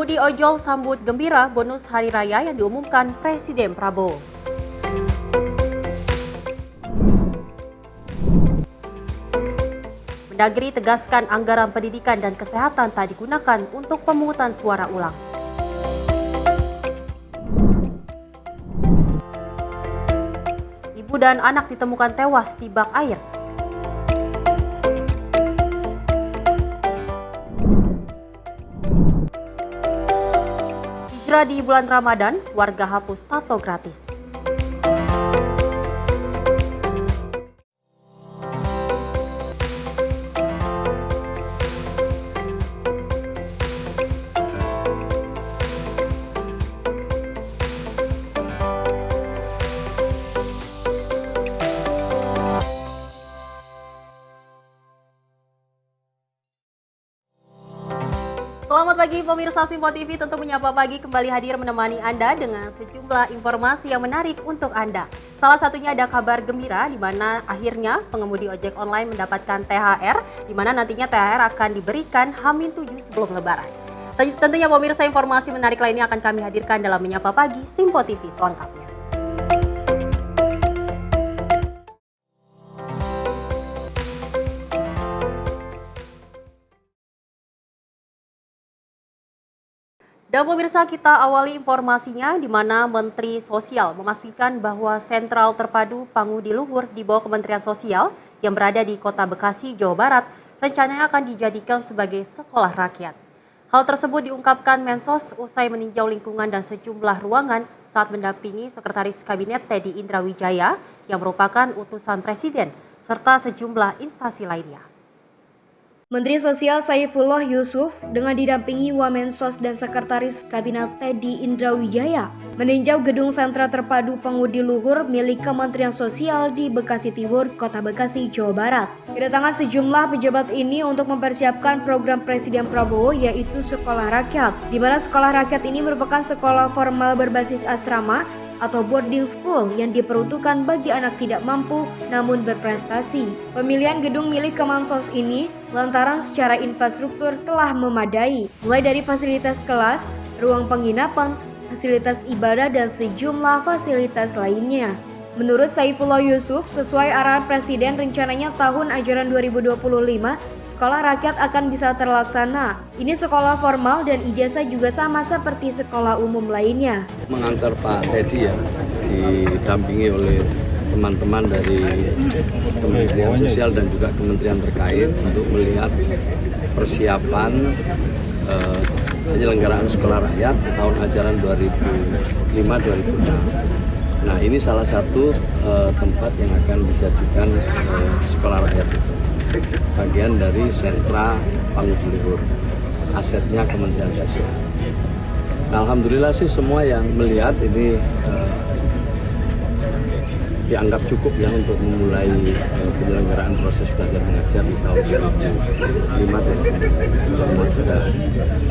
Pengemudi ojol sambut gembira bonus hari raya yang diumumkan Presiden Prabowo. Mendagri tegaskan anggaran pendidikan dan kesehatan tak digunakan untuk pemungutan suara ulang. Ibu dan anak ditemukan tewas di bak air. Hijrah di bulan Ramadan, warga hapus tato gratis. Selamat pagi pemirsa Simpo TV, tentu menyapa pagi kembali hadir menemani Anda dengan sejumlah informasi yang menarik untuk Anda. Salah satunya ada kabar gembira di mana akhirnya pengemudi ojek online mendapatkan THR, di mana nantinya THR akan diberikan H-7 sebelum Lebaran. Tentunya pemirsa informasi menarik lainnya akan kami hadirkan dalam Menyapa Pagi Simpo TV selengkapnya. Dan pemirsa, kita awali informasinya di mana Menteri Sosial memastikan bahwa Sentral Terpadu Pangudi Luhur di bawah Kementerian Sosial yang berada di Kota Bekasi, Jawa Barat rencananya akan dijadikan sebagai sekolah rakyat. Hal tersebut diungkapkan Mensos usai meninjau lingkungan dan sejumlah ruangan saat mendampingi Sekretaris Kabinet Teddy Indrawijaya yang merupakan utusan Presiden serta sejumlah instansi lainnya. Menteri Sosial Saifullah Yusuf dengan didampingi Wamensos dan Sekretaris Kabinet Teddy Indrawijaya meninjau gedung sentra terpadu pengudi luhur milik Kementerian Sosial di Bekasi Timur, Kota Bekasi, Jawa Barat. Kedatangan sejumlah pejabat ini untuk mempersiapkan program Presiden Prabowo yaitu Sekolah Rakyat, di mana Sekolah Rakyat ini merupakan sekolah formal berbasis asrama atau boarding school yang diperuntukkan bagi anak tidak mampu namun berprestasi. Pemilihan gedung milik Kemensos ini lantaran secara infrastruktur telah memadai, mulai dari fasilitas kelas, ruang penginapan, fasilitas ibadah dan sejumlah fasilitas lainnya. Menurut Saifullah Yusuf, sesuai arahan Presiden rencananya tahun ajaran 2025, sekolah rakyat akan bisa terlaksana. Ini sekolah formal dan ijazah juga sama seperti sekolah umum lainnya. Mengantar Pak Teddy ya, didampingi oleh teman-teman dari Kementerian Sosial dan juga kementerian terkait untuk melihat persiapan penyelenggaraan sekolah rakyat tahun ajaran 2005-2006. Nah, ini salah satu tempat yang akan dijadikan sekolah rakyat itu. Bagian dari sentra pangudi luhur, asetnya Kementerian Sosial. Nah, alhamdulillah sih semua yang melihat ini dianggap cukup ya untuk memulai penyelenggaraan proses belajar mengajar di tahun 2005. Semua sudah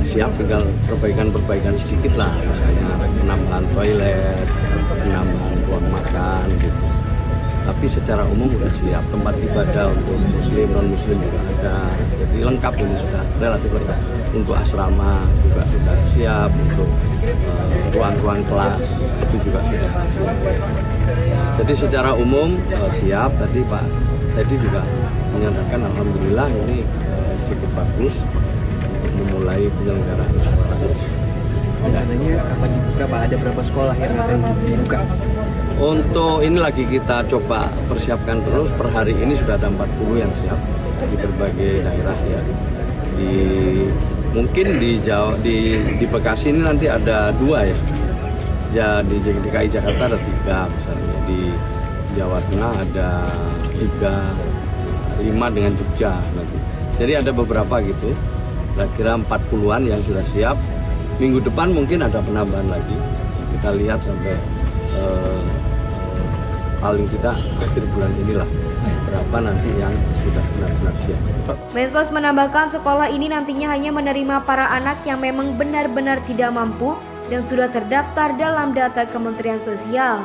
siap, tinggal perbaikan sedikit lah, misalnya penambahan toilet, penambahan ruang makan gitu. Tapi secara umum sudah siap, tempat ibadah untuk muslim, non-muslim juga ada. Jadi lengkap, ini sudah relatif lengkap. Untuk asrama juga sudah siap, untuk ruang-ruang kelas itu juga sudah siap. Jadi secara umum siap. Tadi Pak Teddy juga menyatakan alhamdulillah ini cukup bagus untuk memulai penyelenggaraan sekolah. Rencananya kapan dibuka, ada berapa sekolah yang akan dibuka? Untuk ini lagi kita coba persiapkan terus. Per hari ini sudah ada 40 yang siap di berbagai daerah ya. Mungkin di Bekasi ini nanti ada 2 ya. Di DKI Jakarta ada 3 misalnya, di Jawa Tengah ada 3, 5 dengan Jogja nanti. Jadi ada beberapa gitu, kira-kira 40-an yang sudah siap. Minggu depan mungkin ada penambahan lagi. Kita lihat sampai paling tidak akhir bulan inilah berapa nanti yang sudah benar-benar siap. Mensos menambahkan sekolah ini nantinya hanya menerima para anak yang memang benar-benar tidak mampu dan sudah terdaftar dalam data Kementerian Sosial.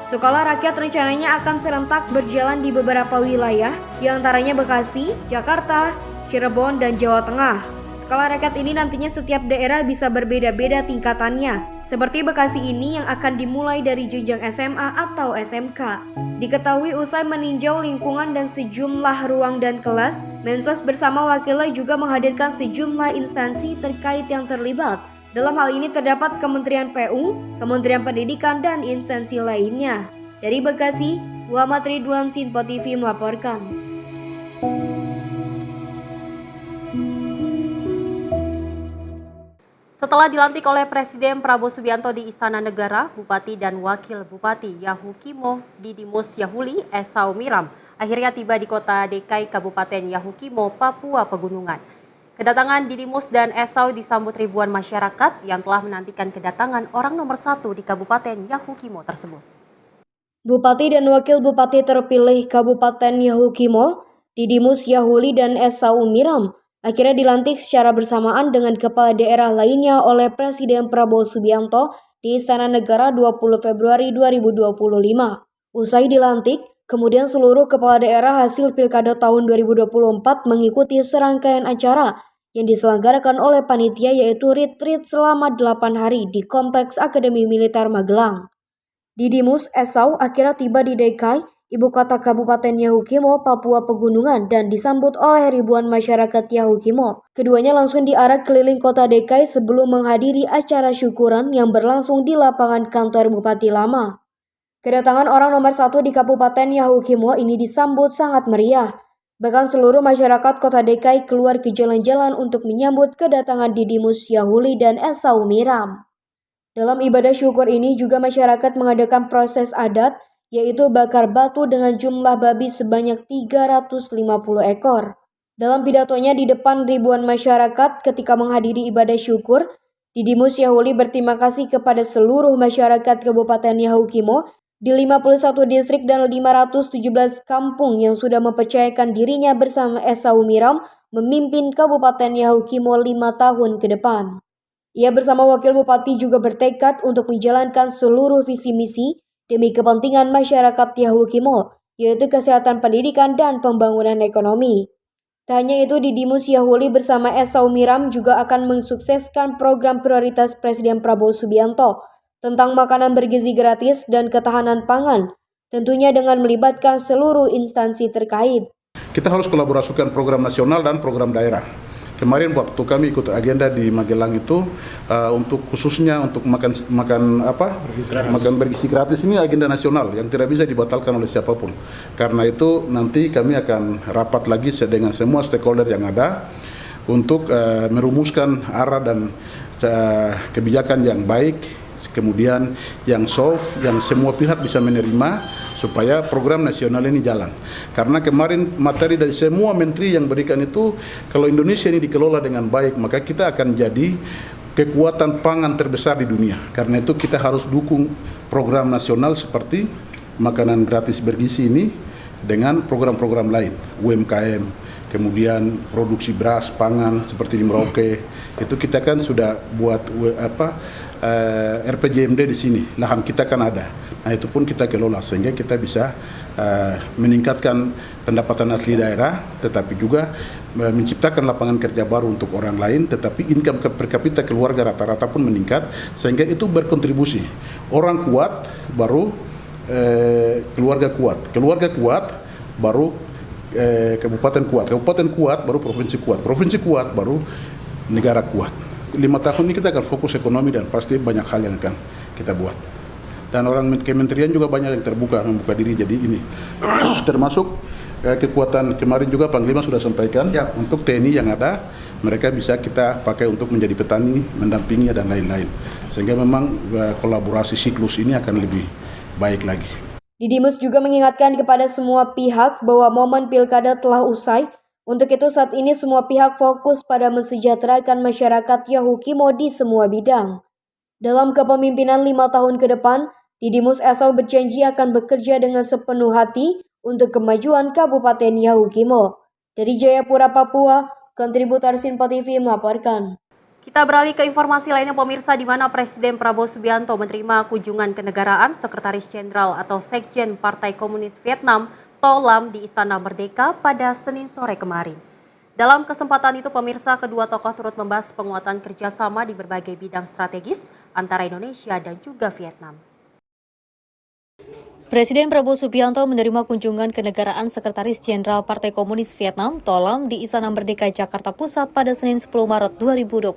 Sekolah rakyat rencananya akan serentak berjalan di beberapa wilayah, diantaranya Bekasi, Jakarta, Cirebon, dan Jawa Tengah. Skala rakyat ini nantinya setiap daerah bisa berbeda-beda tingkatannya. Seperti Bekasi ini yang akan dimulai dari jenjang SMA atau SMK. Diketahui usai meninjau lingkungan dan sejumlah ruang dan kelas, Mensos bersama wakilnya juga menghadirkan sejumlah instansi terkait yang terlibat. Dalam hal ini terdapat Kementerian PU, Kementerian Pendidikan, dan instansi lainnya. Dari Bekasi, Muhammad Ridwan, Sinpo TV melaporkan. Setelah dilantik oleh Presiden Prabowo Subianto di Istana Negara, Bupati dan Wakil Bupati Yahukimo Didimus Yahuli Esau Miram akhirnya tiba di kota Dekai Kabupaten Yahukimo, Papua Pegunungan. Kedatangan Didimus dan Esau disambut ribuan masyarakat yang telah menantikan kedatangan orang nomor 1 di Kabupaten Yahukimo tersebut. Bupati dan Wakil Bupati terpilih Kabupaten Yahukimo, Didimus Yahuli dan Esau Miram, akhirnya dilantik secara bersamaan dengan kepala daerah lainnya oleh Presiden Prabowo Subianto di Istana Negara 20 Februari 2025. Usai dilantik, kemudian seluruh kepala daerah hasil Pilkada tahun 2024 mengikuti serangkaian acara yang diselenggarakan oleh panitia, yaitu retreat selama 8 hari di Kompleks Akademi Militer Magelang. Didimus Esau akhirnya tiba di Dekai, ibu kota Kabupaten Yahukimo, Papua Pegunungan, dan disambut oleh ribuan masyarakat Yahukimo. Keduanya langsung diarak keliling kota Dekai sebelum menghadiri acara syukuran yang berlangsung di lapangan kantor Bupati Lama. Kedatangan orang nomor 1 di Kabupaten Yahukimo ini disambut sangat meriah. Bahkan seluruh masyarakat kota Dekai keluar ke jalan-jalan untuk menyambut kedatangan Didimus Yahuli dan Esau Miram. Dalam ibadah syukur ini juga masyarakat mengadakan proses adat, yaitu bakar batu dengan jumlah babi sebanyak 350 ekor. Dalam pidatonya di depan ribuan masyarakat ketika menghadiri ibadah syukur, Didimus Yahuli berterima kasih kepada seluruh masyarakat Kabupaten Yahukimo di 51 distrik dan 517 kampung yang sudah mempercayakan dirinya bersama Esau Miram memimpin Kabupaten Yahukimo 5 tahun ke depan. Ia bersama Wakil Bupati juga bertekad untuk menjalankan seluruh visi misi demi kepentingan masyarakat Yahukimo, yaitu kesehatan, pendidikan, dan pembangunan ekonomi. Tak hanya itu, Didimus Yahuli bersama Esau Miram juga akan mensukseskan program prioritas Presiden Prabowo Subianto tentang makanan bergizi gratis dan ketahanan pangan, tentunya dengan melibatkan seluruh instansi terkait. Kita harus kolaborasikan program nasional dan program daerah. Kemarin waktu kami ikut agenda di Magelang itu untuk khususnya untuk makan bergizi gratis ini agenda nasional yang tidak bisa dibatalkan oleh siapapun. Karena itu nanti kami akan rapat lagi dengan semua stakeholder yang ada untuk merumuskan arah dan kebijakan yang baik, kemudian yang soft, yang semua pihak bisa menerima supaya program nasional ini jalan. Karena kemarin materi dari semua menteri yang berikan itu, kalau Indonesia ini dikelola dengan baik, maka kita akan jadi kekuatan pangan terbesar di dunia. Karena itu kita harus dukung program nasional seperti makanan gratis bergizi ini dengan program-program lain, UMKM, kemudian produksi beras, pangan seperti di Merauke. Itu kita kan sudah buat RPJMD di sini, lahan kita kan ada. Nah itu pun kita kelola sehingga kita bisa meningkatkan pendapatan asli daerah, tetapi juga menciptakan lapangan kerja baru untuk orang lain, tetapi income per kapita keluarga rata-rata pun meningkat, sehingga itu berkontribusi. Orang kuat baru keluarga kuat baru kabupaten kuat baru provinsi kuat baru negara kuat. 5 tahun ini kita akan fokus ekonomi dan pasti banyak hal yang akan kita buat. Dan orang kementerian juga banyak yang membuka diri jadi ini. Termasuk kekuatan kemarin juga Panglima sudah sampaikan. Siap. Untuk TNI yang ada, mereka bisa kita pakai untuk menjadi petani, mendampingi dan lain-lain. Sehingga memang kolaborasi siklus ini akan lebih baik lagi. Didimus juga mengingatkan kepada semua pihak bahwa momen pilkada telah usai. Untuk itu saat ini semua pihak fokus pada mensejahterakan masyarakat Yahukimo di semua bidang. Dalam kepemimpinan 5 tahun ke depan, Didimus Esau berjanji akan bekerja dengan sepenuh hati untuk kemajuan Kabupaten Yahukimo. Dari Jayapura, Papua, kontributor Sinpo TV melaporkan. Kita beralih ke informasi lainnya pemirsa, di mana Presiden Prabowo Subianto menerima kunjungan kenegaraan Sekretaris Jenderal atau Sekjen Partai Komunis Vietnam To Lam di Istana Merdeka pada Senin sore kemarin. Dalam kesempatan itu, pemirsa, kedua tokoh turut membahas penguatan kerjasama di berbagai bidang strategis antara Indonesia dan juga Vietnam. Presiden Prabowo Subianto menerima kunjungan kenegaraan Sekretaris Jenderal Partai Komunis Vietnam, Tolam, di Istana Merdeka, Jakarta Pusat pada Senin 10 Maret 2025.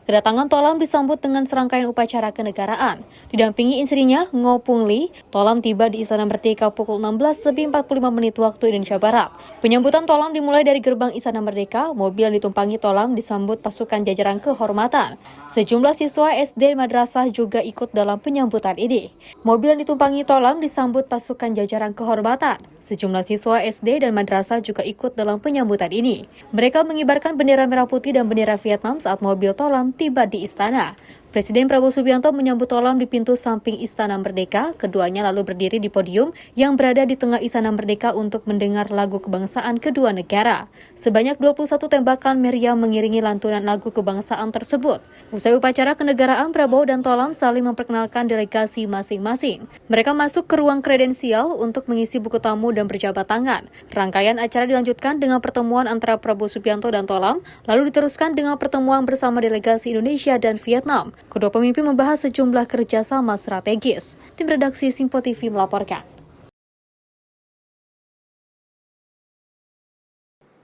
Kedatangan Tolam disambut dengan serangkaian upacara kenegaraan. Didampingi istrinya, Ngo Pung Lee, Tolam tiba di Istana Merdeka pukul 16:45 waktu Indonesia Barat. Penyambutan Tolam dimulai dari gerbang Istana Merdeka. Mobil yang ditumpangi Tolam disambut pasukan jajaran kehormatan. Sejumlah siswa SD madrasah juga ikut dalam penyambutan ini. Mobil yang ditumpangi Tolam disambut pasukan jajaran kehormatan. Sejumlah siswa SD dan madrasah juga ikut dalam penyambutan ini. Mereka mengibarkan bendera merah putih dan bendera Vietnam saat mobil Tolam tiba di istana. Presiden Prabowo Subianto menyambut Tolam di pintu samping Istana Merdeka. Keduanya lalu berdiri di podium yang berada di tengah Istana Merdeka untuk mendengar lagu kebangsaan kedua negara. Sebanyak 21 tembakan meriam mengiringi lantunan lagu kebangsaan tersebut. Usai upacara kenegaraan, Prabowo dan Tolam saling memperkenalkan delegasi masing-masing. Mereka masuk ke ruang kredensial untuk mengisi buku tamu dan berjabat tangan. Rangkaian acara dilanjutkan dengan pertemuan antara Prabowo Subianto dan Tolam, lalu diteruskan dengan pertemuan bersama delegasi Indonesia dan Vietnam. Kedua pemimpin membahas sejumlah kerjasama strategis. Tim redaksi Simpo TV melaporkan.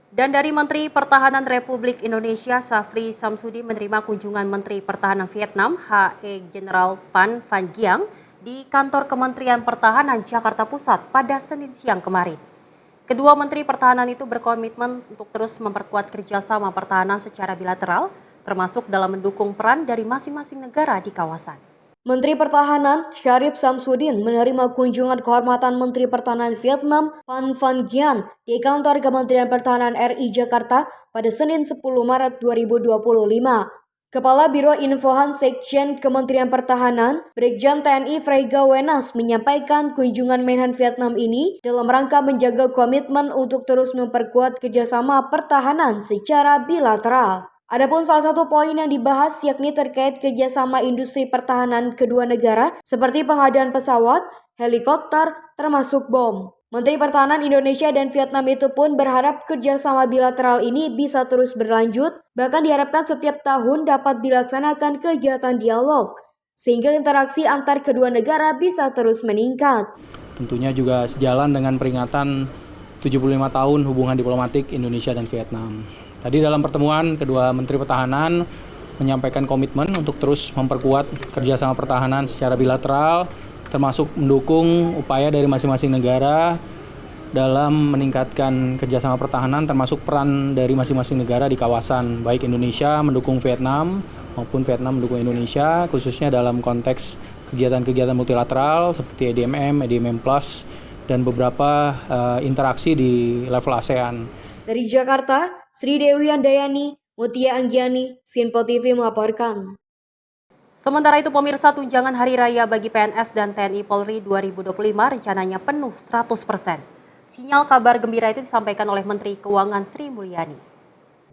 Dan dari Menteri Pertahanan Republik Indonesia, Safri Samsudin menerima kunjungan Menteri Pertahanan Vietnam, HE General Van Van Giang, di kantor Kementerian Pertahanan Jakarta Pusat pada Senin siang kemarin. Kedua Menteri Pertahanan itu berkomitmen untuk terus memperkuat kerjasama pertahanan secara bilateral, termasuk dalam mendukung peran dari masing-masing negara di kawasan. Menteri Pertahanan Syarif Samsudin menerima kunjungan kehormatan Menteri Pertahanan Vietnam Van Van Giang di kantor Kementerian Pertahanan RI Jakarta pada Senin 10 Maret 2025. Kepala Biro Infohan Sekjen Kementerian Pertahanan, Brigjen TNI Frega Wenas menyampaikan kunjungan Menhan Vietnam ini dalam rangka menjaga komitmen untuk terus memperkuat kerjasama pertahanan secara bilateral. Adapun salah satu poin yang dibahas yakni terkait kerjasama industri pertahanan kedua negara seperti pengadaan pesawat, helikopter, termasuk bom. Menteri Pertahanan Indonesia dan Vietnam itu pun berharap kerjasama bilateral ini bisa terus berlanjut, bahkan diharapkan setiap tahun dapat dilaksanakan kegiatan dialog, sehingga interaksi antar kedua negara bisa terus meningkat. Tentunya juga sejalan dengan peringatan 75 tahun hubungan diplomatik Indonesia dan Vietnam. Tadi dalam pertemuan, kedua Menteri Pertahanan menyampaikan komitmen untuk terus memperkuat kerjasama pertahanan secara bilateral, termasuk mendukung upaya dari masing-masing negara dalam meningkatkan kerjasama pertahanan, termasuk peran dari masing-masing negara di kawasan, baik Indonesia mendukung Vietnam maupun Vietnam mendukung Indonesia, khususnya dalam konteks kegiatan-kegiatan multilateral seperti EDMM, EDMM+, dan beberapa interaksi di level ASEAN. Dari Jakarta, Sri Dewi Andayani, Mutia Anggiani, Simpo TV melaporkan. Sementara itu, pemirsa, tunjangan Hari Raya bagi PNS dan TNI Polri 2025 rencananya penuh 100%. Sinyal kabar gembira itu disampaikan oleh Menteri Keuangan Sri Mulyani.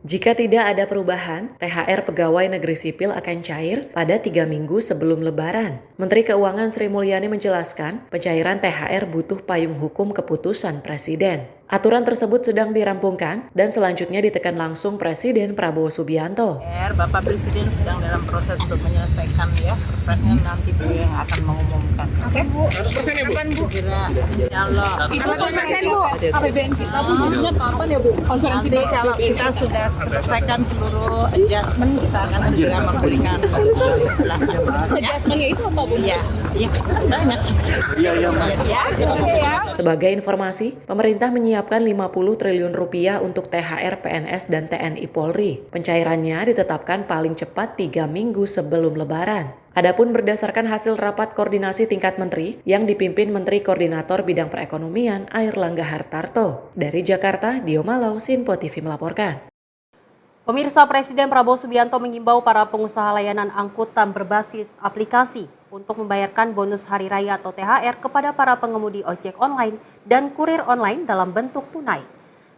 Jika tidak ada perubahan, THR pegawai negeri sipil akan cair pada 3 minggu sebelum Lebaran. Menteri Keuangan Sri Mulyani menjelaskan, pencairan THR butuh payung hukum keputusan Presiden. Aturan tersebut sedang dirampungkan dan selanjutnya ditekan langsung Presiden Prabowo Subianto. Bapak Presiden sedang dalam proses untuk menyelesaikan ya, perpresnya nanti Bu yang akan mengumumkan. Oke Bu, 100% ya Bu? Kapan Bu? Kira insya Allah. 100% Bu? APBN kita Bu, maksudnya kapan ya Bu? Konferensi nanti kalau kita sudah selesaikan seluruh adjustment, kita akan segera memberikan penjelasan. Adjustmentnya itu apa Bu? Iya, banyak. Iya. Sebagai informasi, pemerintah menyiapkan 50 triliun rupiah untuk THR PNS dan TNI Polri. Pencairannya ditetapkan paling cepat 3 minggu sebelum Lebaran. Adapun berdasarkan hasil rapat koordinasi tingkat menteri yang dipimpin Menteri Koordinator Bidang Perekonomian Airlangga Hartarto. Dari Jakarta, Dio Malau, Simpo TV melaporkan. Pemirsa, Presiden Prabowo Subianto mengimbau para pengusaha layanan angkutan berbasis aplikasi untuk membayarkan bonus hari raya atau THR kepada para pengemudi ojek online dan kurir online dalam bentuk tunai.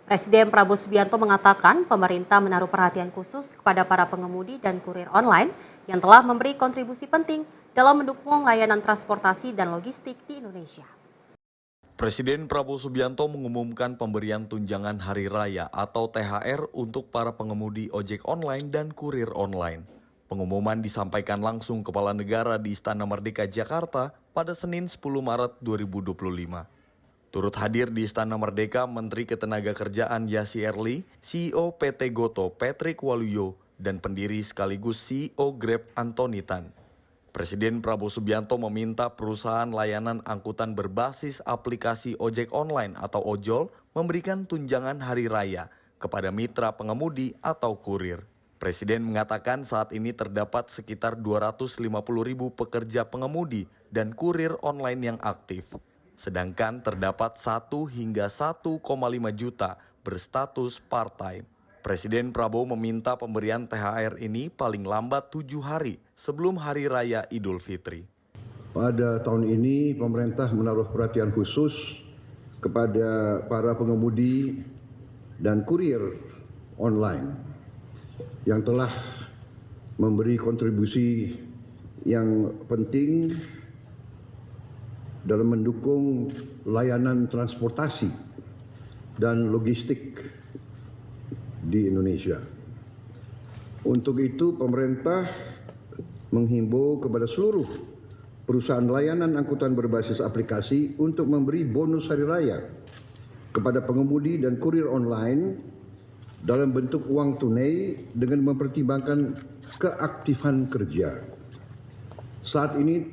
Presiden Prabowo Subianto mengatakan pemerintah menaruh perhatian khusus kepada para pengemudi dan kurir online yang telah memberi kontribusi penting dalam mendukung layanan transportasi dan logistik di Indonesia. Presiden Prabowo Subianto mengumumkan pemberian tunjangan Hari Raya atau THR untuk para pengemudi ojek online dan kurir online. Pengumuman disampaikan langsung Kepala Negara di Istana Merdeka Jakarta pada Senin 10 Maret 2025. Turut hadir di Istana Merdeka Menteri Ketenagakerjaan Yassi Erli, CEO PT Goto Patrick Waluyo, dan pendiri sekaligus CEO Grab Antoni Tan. Presiden Prabowo Subianto meminta perusahaan layanan angkutan berbasis aplikasi ojek online atau ojol memberikan tunjangan hari raya kepada mitra pengemudi atau kurir. Presiden mengatakan saat ini terdapat sekitar 250.000 pekerja pengemudi dan kurir online yang aktif. Sedangkan terdapat 1 hingga 1,5 juta berstatus part-time. Presiden Prabowo meminta pemberian THR ini paling lambat 7 hari sebelum Hari Raya Idul Fitri. Pada tahun ini pemerintah menaruh perhatian khusus kepada para pengemudi dan kurir online yang telah memberi kontribusi yang penting dalam mendukung layanan transportasi dan logistik di Indonesia. Untuk itu pemerintah menghimbau kepada seluruh perusahaan layanan angkutan berbasis aplikasi untuk memberi bonus hari raya kepada pengemudi dan kurir online dalam bentuk uang tunai dengan mempertimbangkan keaktifan kerja. Saat ini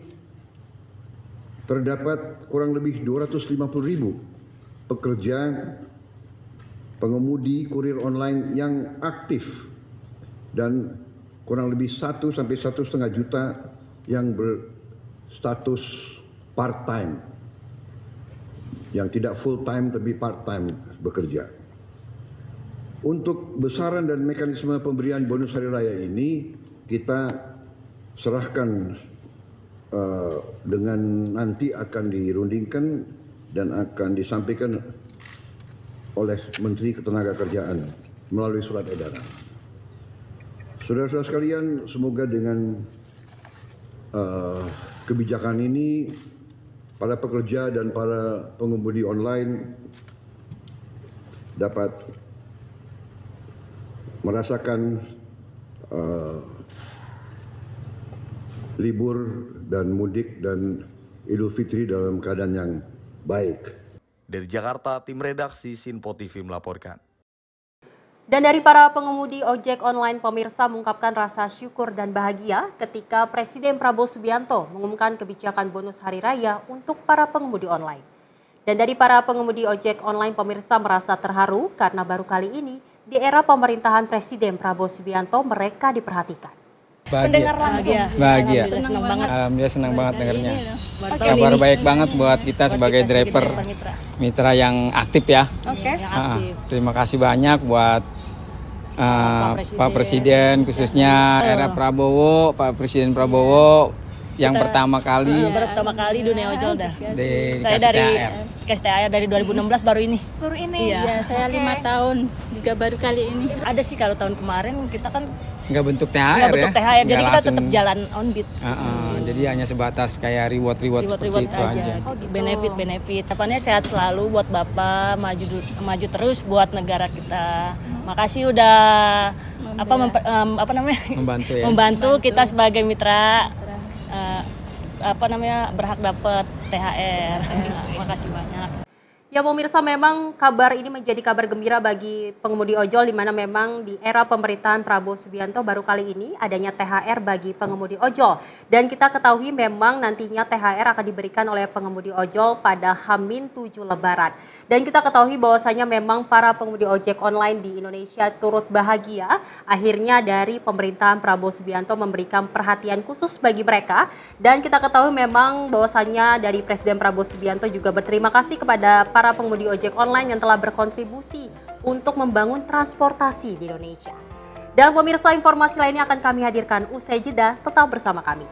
terdapat kurang lebih 250.000 pekerja pengemudi kurir online yang aktif dan kurang lebih 1 sampai 1,5 juta yang berstatus part-time, yang tidak full-time tapi part-time bekerja. Untuk besaran dan mekanisme pemberian bonus hari raya ini kita serahkan dengan nanti akan dirundingkan dan akan disampaikan oleh Menteri Ketenagakerjaan melalui surat edaran. Saudara-saudara sekalian, semoga dengan kebijakan ini para pekerja dan para pengemudi online dapat merasakan libur dan mudik dan Idul Fitri dalam keadaan yang baik. Dari Jakarta, tim redaksi Sinpo TV melaporkan. Dan dari para pengemudi ojek online, pemirsa mengungkapkan rasa syukur dan bahagia ketika Presiden Prabowo Subianto mengumumkan kebijakan bonus hari raya untuk para pengemudi online. Dan dari para pengemudi ojek online, pemirsa merasa terharu karena baru kali ini di era pemerintahan Presiden Prabowo Subianto mereka diperhatikan. Mendengar langsung. Bahagia. Alhamdulillah senang banget dengarnya. Kabar baik banget buat kita sebagai driver mitra yang aktif ya. Terima kasih banyak buat Pak Presiden khususnya era Prabowo, Pak Presiden Prabowo yang pertama kali dunia ojol dah. Saya dari KSTAR dari 2016 baru ini. Iya, saya 5 tahun juga baru kali ini. Ada sih kalau tahun kemarin kita kan nggak bentuk THR ya. Jadi kita tetap jalan on beat. Jadi hanya sebatas kayak reward seperti itu aja. Benefit. Harapannya sehat selalu buat Bapak, maju terus buat negara kita. Makasih udah membantu kita sebagai mitra berhak dapat THR. Makasih banyak. Ya pemirsa, memang kabar ini menjadi kabar gembira bagi pengemudi ojol, di mana memang di era pemerintahan Prabowo Subianto baru kali ini adanya THR bagi pengemudi ojol. Dan kita ketahui memang nantinya THR akan diberikan oleh pengemudi ojol pada H-7 Lebaran. Dan kita ketahui bahwasanya memang para pengemudi ojek online di Indonesia turut bahagia akhirnya dari pemerintahan Prabowo Subianto memberikan perhatian khusus bagi mereka. Dan kita ketahui memang bahwasanya dari Presiden Prabowo Subianto juga berterima kasih kepada para pengemudi ojek online yang telah berkontribusi untuk membangun transportasi di Indonesia. Dan pemirsa, informasi lainnya akan kami hadirkan usai jeda, tetap bersama kami.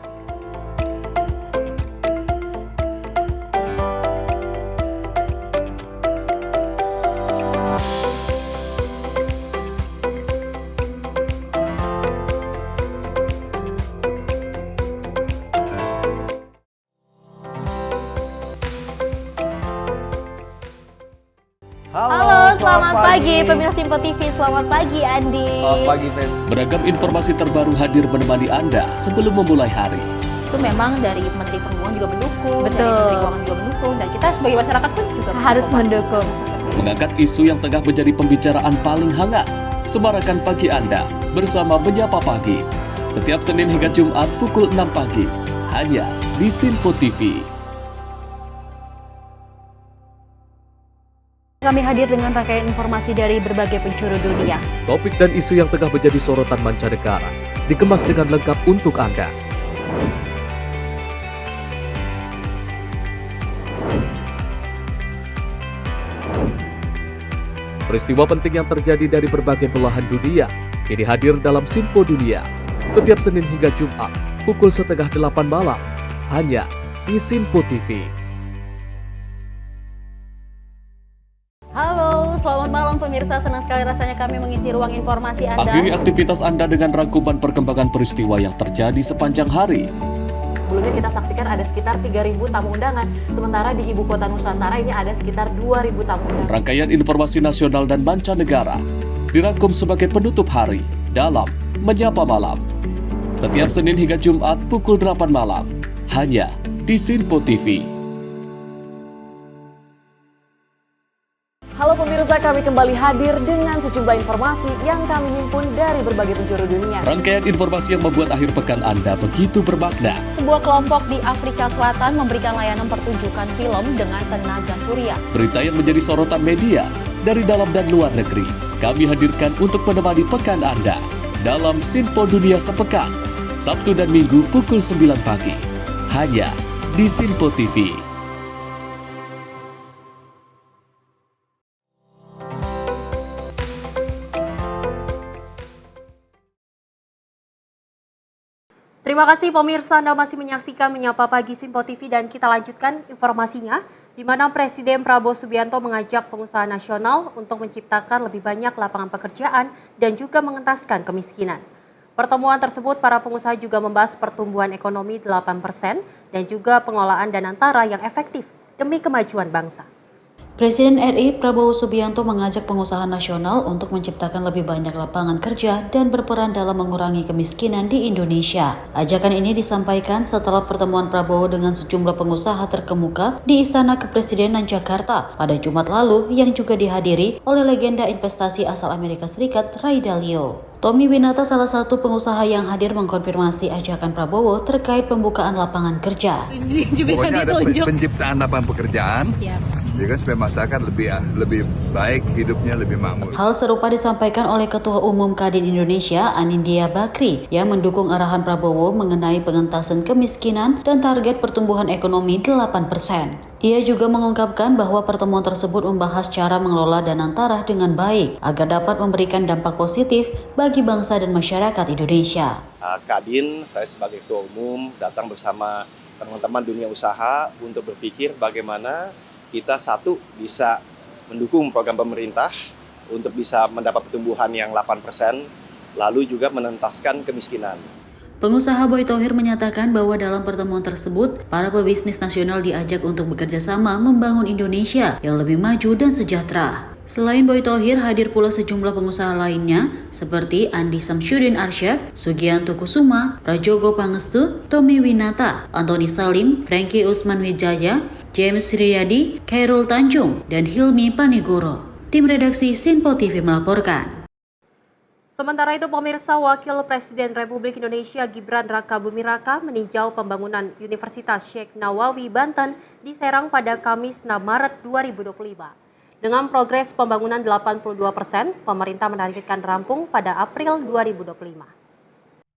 Halo, selamat pagi pemirsa Simpo TV. Selamat pagi Andi. Selamat pagi, Fen. Beragam informasi terbaru hadir menemani Anda sebelum memulai hari. Itu memang dari Menteri Perhubungan juga mendukung, Betul. dari Menteri Keuangan juga mendukung, dan kita sebagai masyarakat pun juga Harus mendukung. Mengangkat isu yang tengah menjadi pembicaraan paling hangat. Semarakan pagi Anda bersama Menyapa Pagi. Setiap Senin hingga Jumat pukul 6 pagi. Hanya di Simpo TV. Kami hadir dengan rangkaian informasi dari berbagai penjuru dunia. Topik dan isu yang tengah menjadi sorotan mancanegara dikemas dengan lengkap untuk Anda. Peristiwa penting yang terjadi dari berbagai belahan dunia kini hadir dalam Simpo Dunia. Setiap Senin hingga Jumat pukul 7:30 malam hanya di Simpo TV. Halo, selamat malam pemirsa. Senang sekali rasanya kami mengisi ruang informasi Anda. Akhiri aktivitas Anda dengan rangkuman perkembangan peristiwa yang terjadi sepanjang hari. Sebelumnya kita saksikan ada sekitar 3.000 tamu undangan, sementara di Ibu Kota Nusantara ini ada sekitar 2.000 tamu undangan. Rangkaian informasi nasional dan mancanegara dirangkum sebagai penutup hari dalam Menyapa Malam. Setiap Senin hingga Jumat pukul 8 malam hanya di Simpo TV. Halo pemirsa, kami kembali hadir dengan sejumlah informasi yang kami himpun dari berbagai penjuru dunia. Rangkaian informasi yang membuat akhir pekan Anda begitu bermakna. Sebuah kelompok di Afrika Selatan memberikan layanan pertunjukan film dengan tenaga surya. Berita yang menjadi sorotan media dari dalam dan luar negeri. Kami hadirkan untuk menemani pekan Anda dalam Simpo Dunia Sepekan. Sabtu dan Minggu pukul 9 pagi. Hanya di Simpo TV. Terima kasih pemirsa, Anda masih menyaksikan Menyapa Pagi Simpo TV dan kita lanjutkan informasinya di mana Presiden Prabowo Subianto mengajak pengusaha nasional untuk menciptakan lebih banyak lapangan pekerjaan dan juga mengentaskan kemiskinan. Pertemuan tersebut para pengusaha juga membahas pertumbuhan ekonomi 8% dan juga pengelolaan dana antara yang efektif demi kemajuan bangsa. Presiden RI Prabowo Subianto mengajak pengusaha nasional untuk menciptakan lebih banyak lapangan kerja dan berperan dalam mengurangi kemiskinan di Indonesia. Ajakan ini disampaikan setelah pertemuan Prabowo dengan sejumlah pengusaha terkemuka di Istana Kepresidenan Jakarta pada Jumat lalu yang juga dihadiri oleh legenda investasi asal Amerika Serikat Ray Dalio. Tommy Winata, salah satu pengusaha yang hadir, mengkonfirmasi ajakan Prabowo terkait pembukaan lapangan kerja. Pokoknya ada penciptaan lapangan pekerjaan, ya kan, supaya masyarakat lebih baik, hidupnya lebih makmur. Hal serupa disampaikan oleh Ketua Umum Kadin Indonesia, Anindya Bakri, yang mendukung arahan Prabowo mengenai pengentasan kemiskinan dan target pertumbuhan ekonomi 8%. Ia juga mengungkapkan bahwa pertemuan tersebut membahas cara mengelola dana antara dengan baik agar dapat memberikan dampak positif bagi bangsa dan masyarakat Indonesia. Kadin, saya sebagai Ketua Umum datang bersama teman-teman dunia usaha untuk berpikir bagaimana kita satu bisa mendukung program pemerintah untuk bisa mendapat pertumbuhan yang 8%, lalu juga menentaskan kemiskinan. Pengusaha Boy Thohir menyatakan bahwa dalam pertemuan tersebut, para pebisnis nasional diajak untuk bekerja sama membangun Indonesia yang lebih maju dan sejahtera. Selain Boy Thohir, hadir pula sejumlah pengusaha lainnya seperti Andi Samsyudin Arsyad, Sugianto Kusuma, Prajogo Pangestu, Tommy Winata, Antoni Salim, Frankie Usman Wijaya, James Riyadi, Khairul Tanjung, dan Hilmi Panigoro. Tim redaksi Simpo TV melaporkan. Sementara itu, pemirsa, Wakil Presiden Republik Indonesia Gibran Rakabuming Raka meninjau pembangunan Universitas Syekh Nawawi Banten di Serang pada Kamis 6 Maret 2025. Dengan progres pembangunan 82%, pemerintah menargetkan rampung pada April 2025.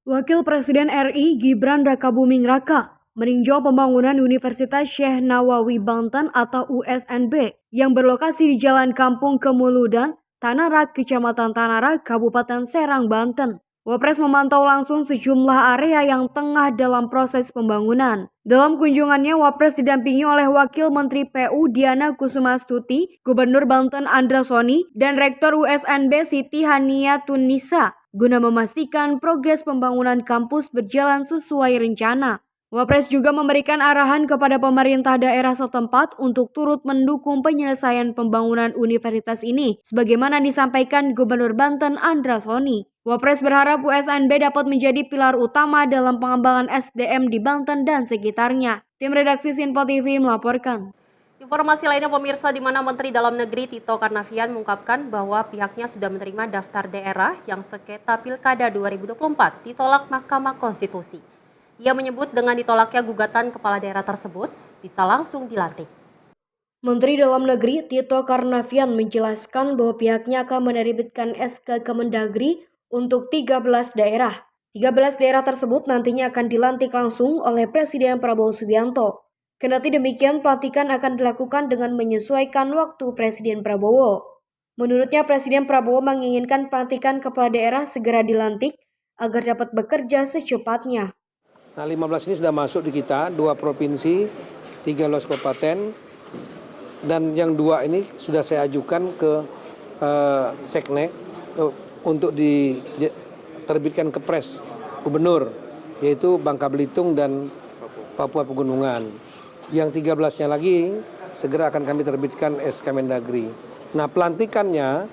Wakil Presiden RI Gibran Rakabuming Raka meninjau pembangunan Universitas Syekh Nawawi Banten atau USNB yang berlokasi di Jalan Kampung Kemuludan, Tanarak, Kecamatan Tanarak, Kabupaten Serang, Banten. Wapres memantau langsung sejumlah area yang tengah dalam proses pembangunan. Dalam kunjungannya, Wapres didampingi oleh Wakil Menteri PU Diana Kusumastuti, Gubernur Banten Andra Soni, dan Rektor USNB Siti Hania Tunisa, guna memastikan progres pembangunan kampus berjalan sesuai rencana. Wapres juga memberikan arahan kepada pemerintah daerah setempat untuk turut mendukung penyelesaian pembangunan universitas ini, sebagaimana disampaikan Gubernur Banten Andra Soni. Wapres berharap USNB dapat menjadi pilar utama dalam pengembangan SDM di Banten dan sekitarnya. Tim redaksi Sinpo TV melaporkan. Informasi lainnya pemirsa, di mana Menteri Dalam Negeri Tito Karnavian mengungkapkan bahwa pihaknya sudah menerima daftar daerah yang sengketa Pilkada 2024 ditolak Mahkamah Konstitusi. Ia menyebut dengan ditolaknya gugatan kepala daerah tersebut bisa langsung dilantik. Menteri Dalam Negeri Tito Karnavian menjelaskan bahwa pihaknya akan menerbitkan SK Kemendagri untuk 13 daerah. 13 daerah tersebut nantinya akan dilantik langsung oleh Presiden Prabowo Subianto. Kendati demikian, pelantikan akan dilakukan dengan menyesuaikan waktu Presiden Prabowo. Menurutnya, Presiden Prabowo menginginkan pelantikan kepala daerah segera dilantik agar dapat bekerja secepatnya. Nah, 15 ini sudah masuk di kita, 2 provinsi, 13 kabupaten, dan yang 2 ini sudah saya ajukan ke Seknek untuk diterbitkan ke Kepres Gubernur, yaitu Bangka Belitung dan Papua Pegunungan. Yang 13-nya lagi segera akan kami terbitkan SK Mendagri. Nah, pelantikannya,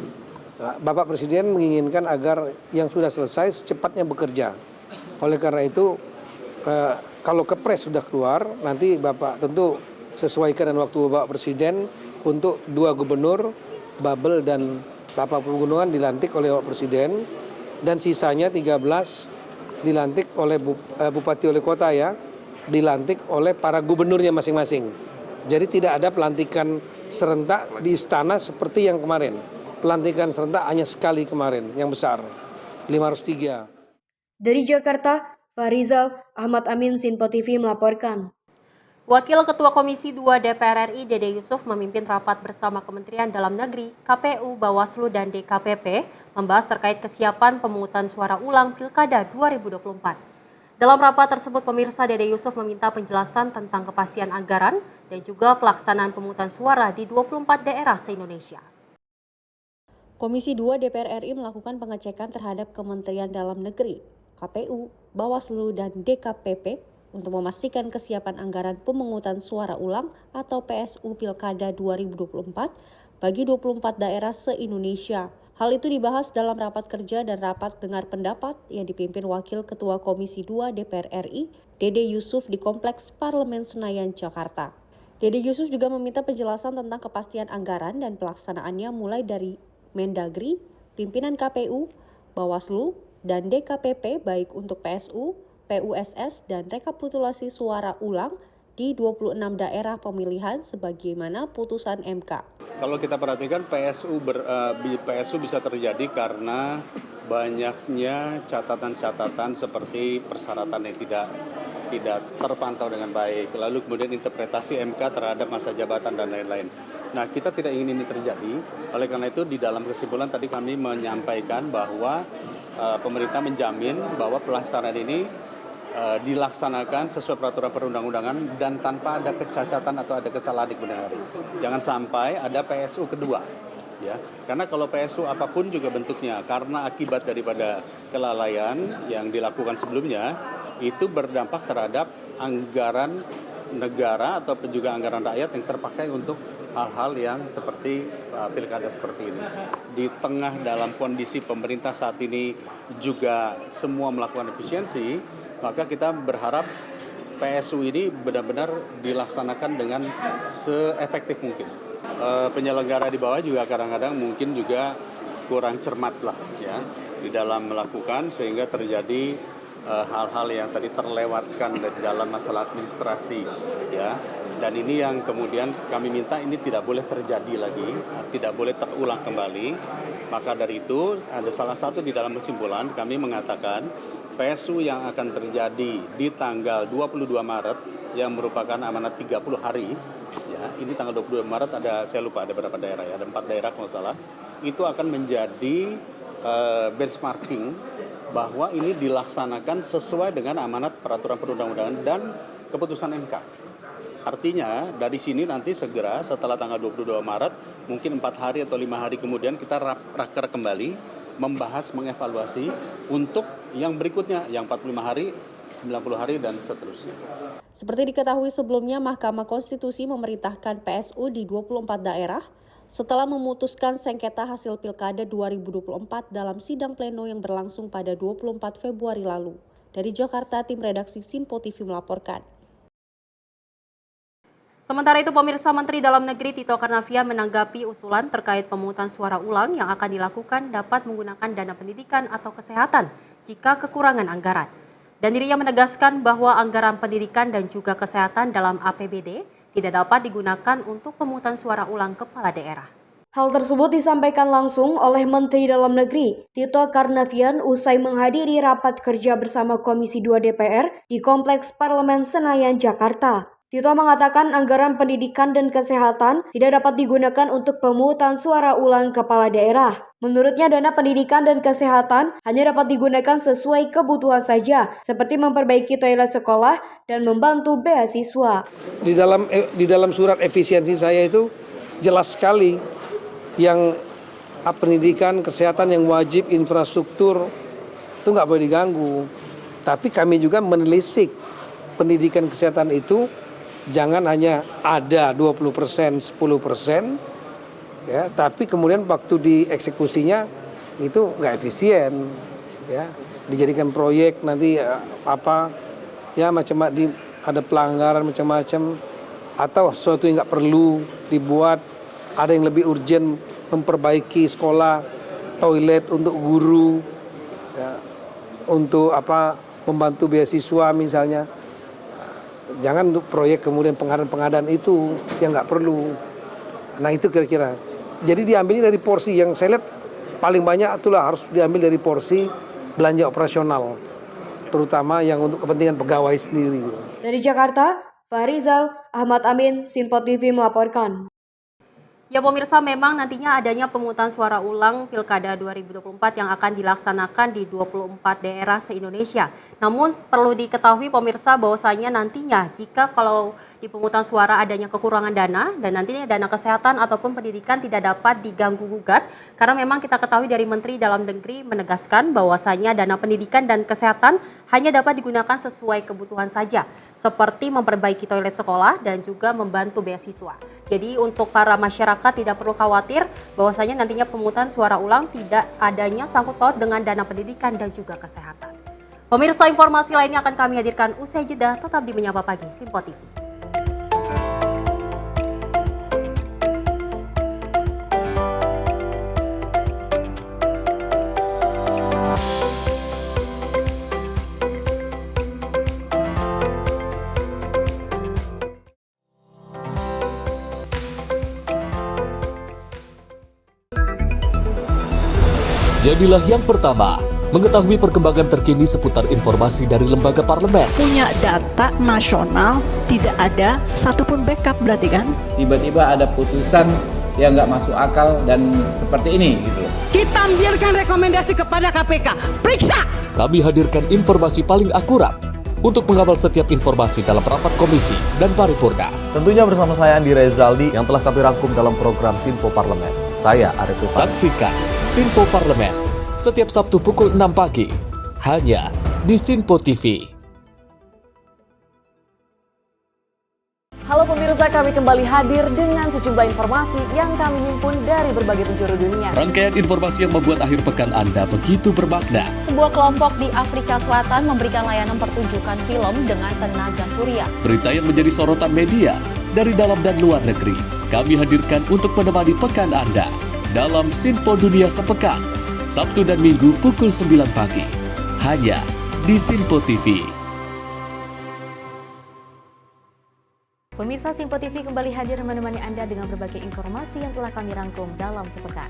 Bapak Presiden menginginkan agar yang sudah selesai secepatnya bekerja. Oleh karena itu, kalau Kepres sudah keluar, nanti Bapak tentu sesuaikan dengan waktu Bapak Presiden untuk 2 gubernur, Babel dan Papua Pegunungan dilantik oleh Bapak Presiden, dan sisanya 13 dilantik oleh Bupati Wali Kota ya, dilantik oleh para gubernurnya masing-masing. Jadi tidak ada pelantikan serentak di istana seperti yang kemarin. Pelantikan serentak hanya sekali kemarin, yang besar, 503. Dari Jakarta, Farizal Ahmad Amin, Sinpo TV melaporkan. Wakil Ketua Komisi 2 DPR RI Dede Yusuf memimpin rapat bersama Kementerian Dalam Negeri, KPU, Bawaslu, dan DKPP membahas terkait kesiapan pemungutan suara ulang Pilkada 2024. Dalam rapat tersebut, pemirsa, Dede Yusuf meminta penjelasan tentang kepastian anggaran dan juga pelaksanaan pemungutan suara di 24 daerah se-Indonesia. Komisi 2 DPR RI melakukan pengecekan terhadap Kementerian Dalam Negeri, KPU, Bawaslu, dan DKPP untuk memastikan kesiapan anggaran pemungutan suara ulang atau PSU Pilkada 2024 bagi 24 daerah se-Indonesia. Hal itu dibahas dalam rapat kerja dan rapat dengar pendapat yang dipimpin Wakil Ketua Komisi 2 DPR RI, Dede Yusuf di Kompleks Parlemen Senayan, Jakarta. Dede Yusuf juga meminta penjelasan tentang kepastian anggaran dan pelaksanaannya mulai dari Mendagri, pimpinan KPU, Bawaslu, dan DKPP baik untuk PSU, PUSS, dan rekapitulasi suara ulang di 26 daerah pemilihan sebagaimana putusan MK. Kalau kita perhatikan PSU bisa terjadi karena banyaknya catatan-catatan seperti persyaratan yang tidak terpantau dengan baik, lalu kemudian interpretasi MK terhadap masa jabatan dan lain-lain. Nah, kita tidak ingin ini terjadi, oleh karena itu di dalam kesimpulan tadi kami menyampaikan bahwa pemerintah menjamin bahwa pelaksanaan ini dilaksanakan sesuai peraturan perundang-undangan dan tanpa ada kecacatan atau ada kesalahan di kemudian hari. Jangan sampai ada PSU kedua, ya. Karena kalau PSU apapun juga bentuknya, karena akibat daripada kelalaian yang dilakukan sebelumnya, itu berdampak terhadap anggaran negara atau juga anggaran rakyat yang terpakai untuk hal-hal yang seperti pilkada seperti ini. Di tengah dalam kondisi pemerintah saat ini juga semua melakukan efisiensi, maka kita berharap PSU ini benar-benar dilaksanakan dengan seefektif mungkin. Penyelenggara di bawah juga kadang-kadang mungkin juga kurang cermat lah ya di dalam melakukan, sehingga terjadi hal-hal yang tadi terlewatkan dari dalam masalah administrasi ya. Dan ini yang kemudian kami minta ini tidak boleh terjadi lagi, tidak boleh terulang kembali. Maka dari itu ada salah satu di dalam kesimpulan kami mengatakan PSU yang akan terjadi di tanggal 22 Maret yang merupakan amanat 30 hari ya. Ini tanggal 22 Maret saya lupa ada berapa daerah ya, ada 4 daerah kalau salah. Itu akan menjadi benchmarking bahwa ini dilaksanakan sesuai dengan amanat peraturan perundang-undangan dan keputusan MK. Artinya dari sini nanti segera setelah tanggal 22 Maret, mungkin 4 hari atau 5 hari kemudian kita raker kembali, membahas, mengevaluasi untuk yang berikutnya, yang 45 hari 90 hari dan seterusnya. Seperti diketahui sebelumnya, Mahkamah Konstitusi memerintahkan PSU di 24 daerah setelah memutuskan sengketa hasil Pilkada 2024 dalam sidang pleno yang berlangsung pada 24 Februari lalu. Dari Jakarta, tim redaksi Sinpo TV melaporkan. Sementara itu, pemirsa, Menteri Dalam Negeri Tito Karnavian menanggapi usulan terkait pemungutan suara ulang yang akan dilakukan dapat menggunakan dana pendidikan atau kesehatan jika kekurangan anggaran. Dan dirinya menegaskan bahwa anggaran pendidikan dan juga kesehatan dalam APBD tidak dapat digunakan untuk pemungutan suara ulang kepala daerah. Hal tersebut disampaikan langsung oleh Menteri Dalam Negeri Tito Karnavian usai menghadiri rapat kerja bersama Komisi 2 DPR di Kompleks Parlemen Senayan, Jakarta. Tito mengatakan anggaran pendidikan dan kesehatan tidak dapat digunakan untuk pemungutan suara ulang kepala daerah. Menurutnya, dana pendidikan dan kesehatan hanya dapat digunakan sesuai kebutuhan saja, seperti memperbaiki toilet sekolah dan membantu beasiswa. Di dalam surat efisiensi saya itu jelas sekali yang pendidikan, kesehatan yang wajib, infrastruktur itu nggak boleh diganggu. Tapi kami juga menelisik pendidikan kesehatan itu jangan hanya ada 20%, 10%, ya, tapi kemudian waktu dieksekusinya itu nggak efisien, ya, dijadikan proyek nanti macam-macam, ada pelanggaran macam-macam, atau sesuatu yang nggak perlu dibuat, ada yang lebih urgent memperbaiki sekolah, toilet untuk guru, ya, untuk membantu beasiswa misalnya. Jangan untuk proyek kemudian pengadaan itu yang nggak perlu. Nah itu kira-kira. Jadi diambilnya dari porsi yang saya lihat paling banyak itulah harus diambil dari porsi belanja operasional, terutama yang untuk kepentingan pegawai sendiri. Dari Jakarta, Farizal Ahmad Amin, Sinpo TV melaporkan. Ya pemirsa, memang nantinya adanya pemungutan suara ulang Pilkada 2024 yang akan dilaksanakan di 24 daerah se-Indonesia. Namun perlu diketahui pemirsa bahwasanya nantinya jika kalau di pemungutan suara adanya kekurangan dana dan nantinya dana kesehatan ataupun pendidikan tidak dapat diganggu gugat, karena memang kita ketahui dari Menteri Dalam Negeri menegaskan bahwasanya dana pendidikan dan kesehatan hanya dapat digunakan sesuai kebutuhan saja, seperti memperbaiki toilet sekolah dan juga membantu beasiswa. Jadi untuk para masyarakat tidak perlu khawatir bahwasanya nantinya pemungutan suara ulang tidak adanya sangkut paut dengan dana pendidikan dan juga kesehatan. Pemirsa, informasi lainnya akan kami hadirkan usai jeda, tetap di Menyapa Pagi Sinpo TV. Jadilah yang pertama mengetahui perkembangan terkini seputar informasi dari lembaga parlemen. Punya data nasional, tidak ada satupun backup berarti kan? Tiba-tiba ada putusan yang nggak masuk akal dan seperti ini gitu. Kita biarkan rekomendasi kepada KPK, periksa! Kami hadirkan informasi paling akurat untuk mengawal setiap informasi dalam rapat komisi dan paripurna. Tentunya bersama saya Andi Rezaldi yang telah kami rangkum dalam program Sinpo Parlemen. Saya Arif Rifani. Saksikan Sinpo Parlemen setiap Sabtu pukul 6 pagi hanya di Sinpo TV. Halo pemirsa, kami kembali hadir dengan sejumlah informasi yang kami himpun dari berbagai penjuru dunia. Rangkaian informasi yang membuat akhir pekan Anda begitu bermakna. Sebuah kelompok di Afrika Selatan memberikan layanan pertunjukan film dengan tenaga surya. Berita yang menjadi sorotan media dari dalam dan luar negeri kami hadirkan untuk menemani pekan Anda dalam Sinpo Dunia Sepekan, Sabtu dan Minggu pukul 9 pagi, hanya di Sinpo TV. Pemirsa, Sinpo TV kembali hadir menemani Anda dengan berbagai informasi yang telah kami rangkum dalam sepekan.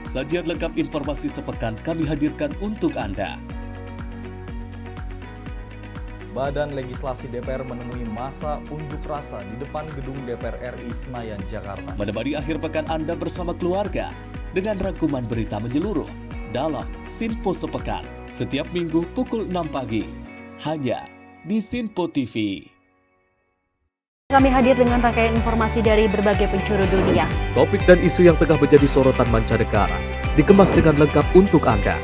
Sajian lengkap informasi sepekan kami hadirkan untuk Anda. Badan Legislasi DPR menemui masa unjuk rasa di depan gedung DPR RI Senayan, Jakarta. Menemani akhir pekan Anda bersama keluarga dengan rangkuman berita menyeluruh dalam Sinpo Sepekan setiap Minggu pukul 6 pagi hanya di Sinpo TV. Kami hadir dengan rangkaian informasi dari berbagai penjuru dunia. Topik dan isu yang tengah menjadi sorotan mancanegara dikemas dengan lengkap untuk Anda.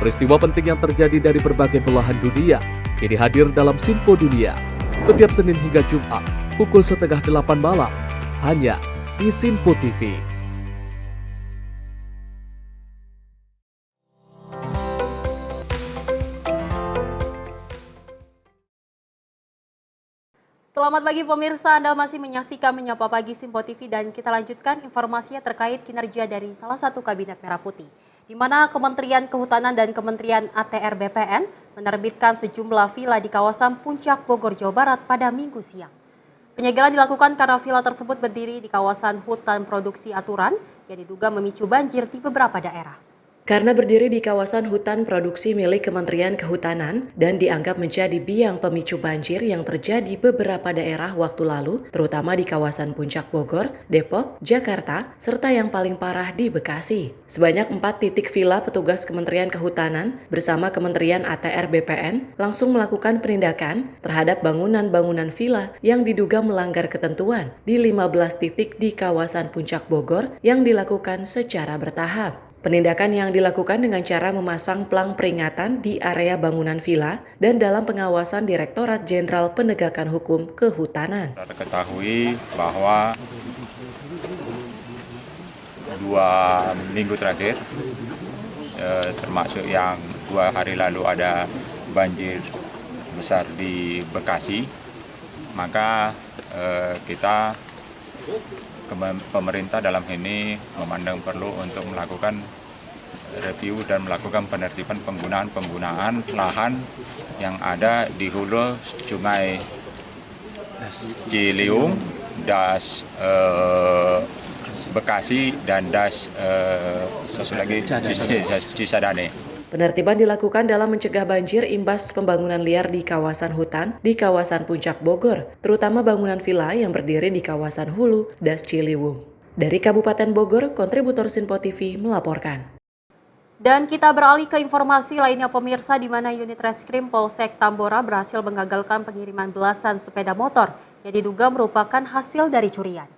Peristiwa penting yang terjadi dari berbagai belahan dunia ini hadir dalam Sinpo Dunia setiap Senin hingga Jumat pukul 7:30 malam hanya di Sinpo TV. Selamat pagi pemirsa, Anda masih menyaksikan Menyapa Pagi Sinpo TV dan kita lanjutkan informasinya terkait kinerja dari salah satu kabinet Merah Putih, di mana Kementerian Kehutanan dan Kementerian ATR BPN menerbitkan sejumlah vila di kawasan Puncak Bogor, Jawa Barat pada Minggu siang. Penyegelan dilakukan karena vila tersebut berdiri di kawasan hutan produksi aturan yang diduga memicu banjir di beberapa daerah. Karena berdiri di kawasan hutan produksi milik Kementerian Kehutanan dan dianggap menjadi biang pemicu banjir yang terjadi beberapa daerah waktu lalu, terutama di kawasan Puncak Bogor, Depok, Jakarta, serta yang paling parah di Bekasi. Sebanyak 4 titik vila petugas Kementerian Kehutanan bersama Kementerian ATR BPN langsung melakukan penindakan terhadap bangunan-bangunan vila yang diduga melanggar ketentuan di 15 titik di kawasan Puncak Bogor yang dilakukan secara bertahap. Penindakan yang dilakukan dengan cara memasang plang peringatan di area bangunan vila dan dalam pengawasan Direktorat Jenderal Penegakan Hukum Kehutanan. Kita ketahui bahwa 2 minggu terakhir, termasuk yang 2 hari lalu ada banjir besar di Bekasi, maka kita pemerintah dalam ini memandang perlu untuk melakukan review dan melakukan penertiban penggunaan lahan yang ada di hulu Sungai Ciliwung, Das Bekasi dan Das Cisadane. Penertiban dilakukan dalam mencegah banjir imbas pembangunan liar di kawasan hutan di kawasan Puncak Bogor, terutama bangunan villa yang berdiri di kawasan hulu Das Ciliwung. Dari Kabupaten Bogor, kontributor Sinpo TV melaporkan. Dan kita beralih ke informasi lainnya pemirsa, di mana unit reskrim Polsek Tambora berhasil menggagalkan pengiriman belasan sepeda motor yang diduga merupakan hasil dari curian.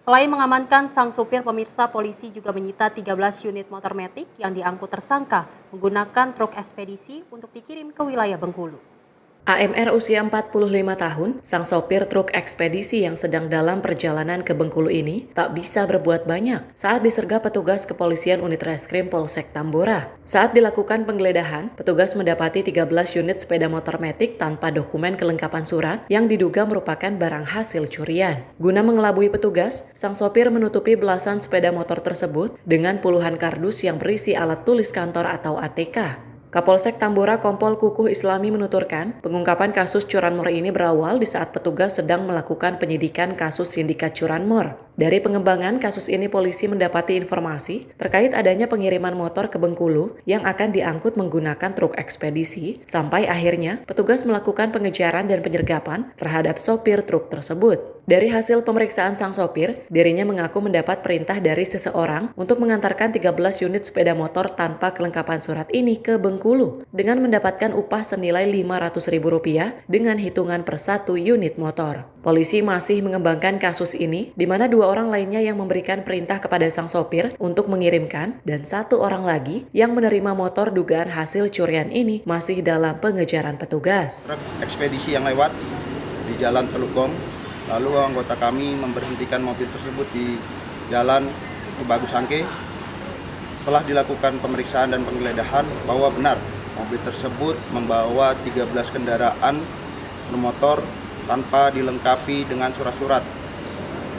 Selain mengamankan sang supir, pemirsa, polisi juga menyita 13 unit motor metik yang diangkut tersangka menggunakan truk ekspedisi untuk dikirim ke wilayah Bengkulu. AMR usia 45 tahun, sang sopir truk ekspedisi yang sedang dalam perjalanan ke Bengkulu ini tak bisa berbuat banyak saat disergap petugas kepolisian unit reskrim Polsek Tambora. Saat dilakukan penggeledahan, petugas mendapati 13 unit sepeda motor metik tanpa dokumen kelengkapan surat yang diduga merupakan barang hasil curian. Guna mengelabui petugas, sang sopir menutupi belasan sepeda motor tersebut dengan puluhan kardus yang berisi alat tulis kantor atau ATK. Kapolsek Tambora Kompol Kukuh Islami menuturkan, pengungkapan kasus curanmor ini berawal di saat petugas sedang melakukan penyidikan kasus sindikat curanmor. Dari pengembangan kasus ini, polisi mendapati informasi terkait adanya pengiriman motor ke Bengkulu yang akan diangkut menggunakan truk ekspedisi, sampai akhirnya petugas melakukan pengejaran dan penyergapan terhadap sopir truk tersebut. Dari hasil pemeriksaan sang sopir, dirinya mengaku mendapat perintah dari seseorang untuk mengantarkan 13 unit sepeda motor tanpa kelengkapan surat ini ke Bengkulu dengan mendapatkan upah senilai Rp500.000 dengan hitungan per 1 unit motor. Polisi masih mengembangkan kasus ini, di mana 2 orang lainnya yang memberikan perintah kepada sang sopir untuk mengirimkan dan 1 orang lagi yang menerima motor dugaan hasil curian ini masih dalam pengejaran petugas. Truk ekspedisi yang lewat di Jalan Telukong, lalu anggota kami memberhentikan mobil tersebut di Jalan Tubagus Angke. Setelah dilakukan pemeriksaan dan penggeledahan bahwa benar mobil tersebut membawa 13 kendaraan bermotor tanpa dilengkapi dengan surat-surat.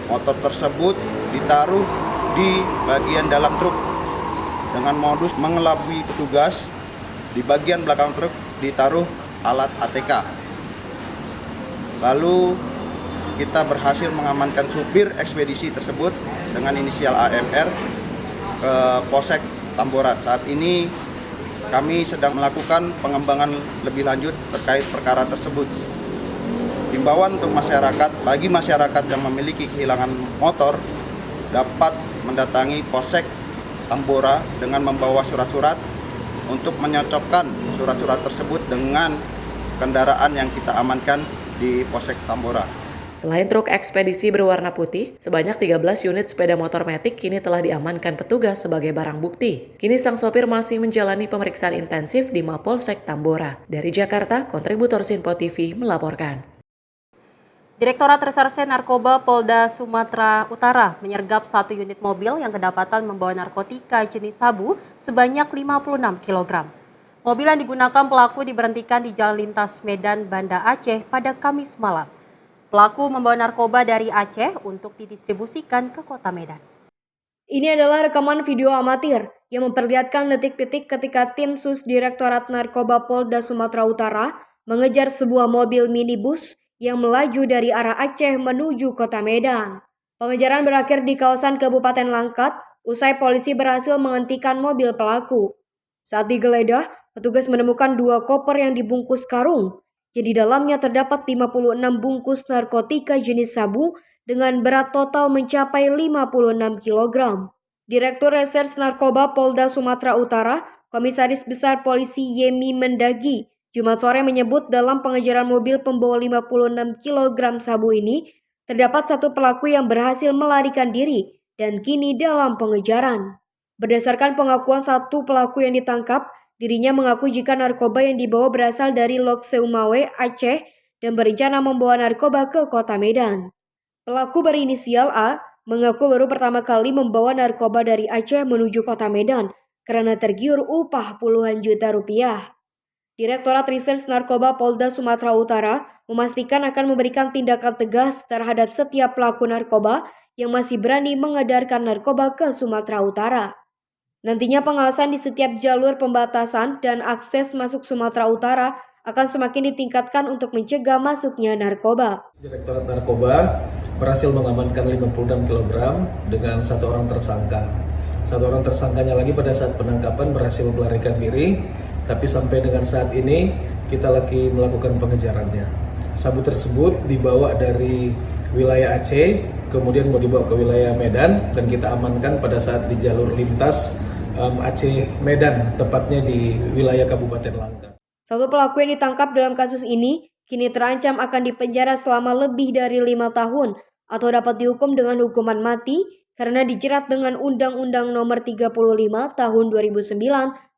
Motor tersebut ditaruh di bagian dalam truk dengan modus mengelabui petugas. Di bagian belakang truk ditaruh alat ATK. Lalu kita berhasil mengamankan supir ekspedisi tersebut dengan inisial AMR ke Polsek Tambora. Saat ini kami sedang melakukan pengembangan lebih lanjut terkait perkara tersebut. Himbauan untuk masyarakat, bagi masyarakat yang memiliki kehilangan motor dapat mendatangi Polsek Tambora dengan membawa surat-surat untuk menyocokkan surat-surat tersebut dengan kendaraan yang kita amankan di Polsek Tambora. Selain truk ekspedisi berwarna putih, sebanyak 13 unit sepeda motor matic kini telah diamankan petugas sebagai barang bukti. Kini sang sopir masih menjalani pemeriksaan intensif di Mapolsek Tambora. Dari Jakarta, kontributor Sinpo TV melaporkan. Direktorat Reserse Narkoba Polda Sumatera Utara menyergap 1 unit mobil yang kedapatan membawa narkotika jenis sabu sebanyak 56 kg. Mobil yang digunakan pelaku diberhentikan di Jalan Lintas Medan, Banda Aceh pada Kamis malam. Pelaku membawa narkoba dari Aceh untuk didistribusikan ke kota Medan. Ini adalah rekaman video amatir yang memperlihatkan detik-detik ketika tim Sus Direktorat Narkoba Polda Sumatera Utara mengejar sebuah mobil minibus yang melaju dari arah Aceh menuju kota Medan. Pengejaran berakhir di kawasan Kabupaten Langkat usai polisi berhasil menghentikan mobil pelaku. Saat digeledah, petugas menemukan 2 koper yang dibungkus karung. Yang di dalamnya terdapat 56 bungkus narkotika jenis sabu dengan berat total mencapai 56 kg. Direktur Reserse Narkoba Polda Sumatera Utara, Komisaris Besar Polisi Yemi Mendagi, Jumat sore menyebut dalam pengejaran mobil pembawa 56 kg sabu ini, terdapat 1 pelaku yang berhasil melarikan diri dan kini dalam pengejaran. Berdasarkan pengakuan 1 pelaku yang ditangkap, dirinya mengaku jika narkoba yang dibawa berasal dari Lok Seumawe, Aceh, dan berencana membawa narkoba ke kota Medan. Pelaku berinisial A mengaku baru pertama kali membawa narkoba dari Aceh menuju kota Medan karena tergiur upah puluhan juta rupiah. Direktorat Reserse Narkoba Polda Sumatera Utara memastikan akan memberikan tindakan tegas terhadap setiap pelaku narkoba yang masih berani mengedarkan narkoba ke Sumatera Utara. Nantinya pengawasan di setiap jalur pembatasan dan akses masuk Sumatera Utara akan semakin ditingkatkan untuk mencegah masuknya narkoba. Direktorat Narkoba berhasil mengamankan 56 kg dengan 1 orang tersangka. 1 orang tersangkanya lagi pada saat penangkapan berhasil melarikan diri, tapi sampai dengan saat ini kita lagi melakukan pengejarannya. Sabu tersebut dibawa dari wilayah Aceh, kemudian mau dibawa ke wilayah Medan, dan kita amankan pada saat di jalur lintas Aceh Medan, tepatnya di wilayah Kabupaten Langkat. 1 pelaku yang ditangkap dalam kasus ini kini terancam akan dipenjara selama lebih dari 5 tahun atau dapat dihukum dengan hukuman mati karena dijerat dengan Undang-Undang Nomor 35 Tahun 2009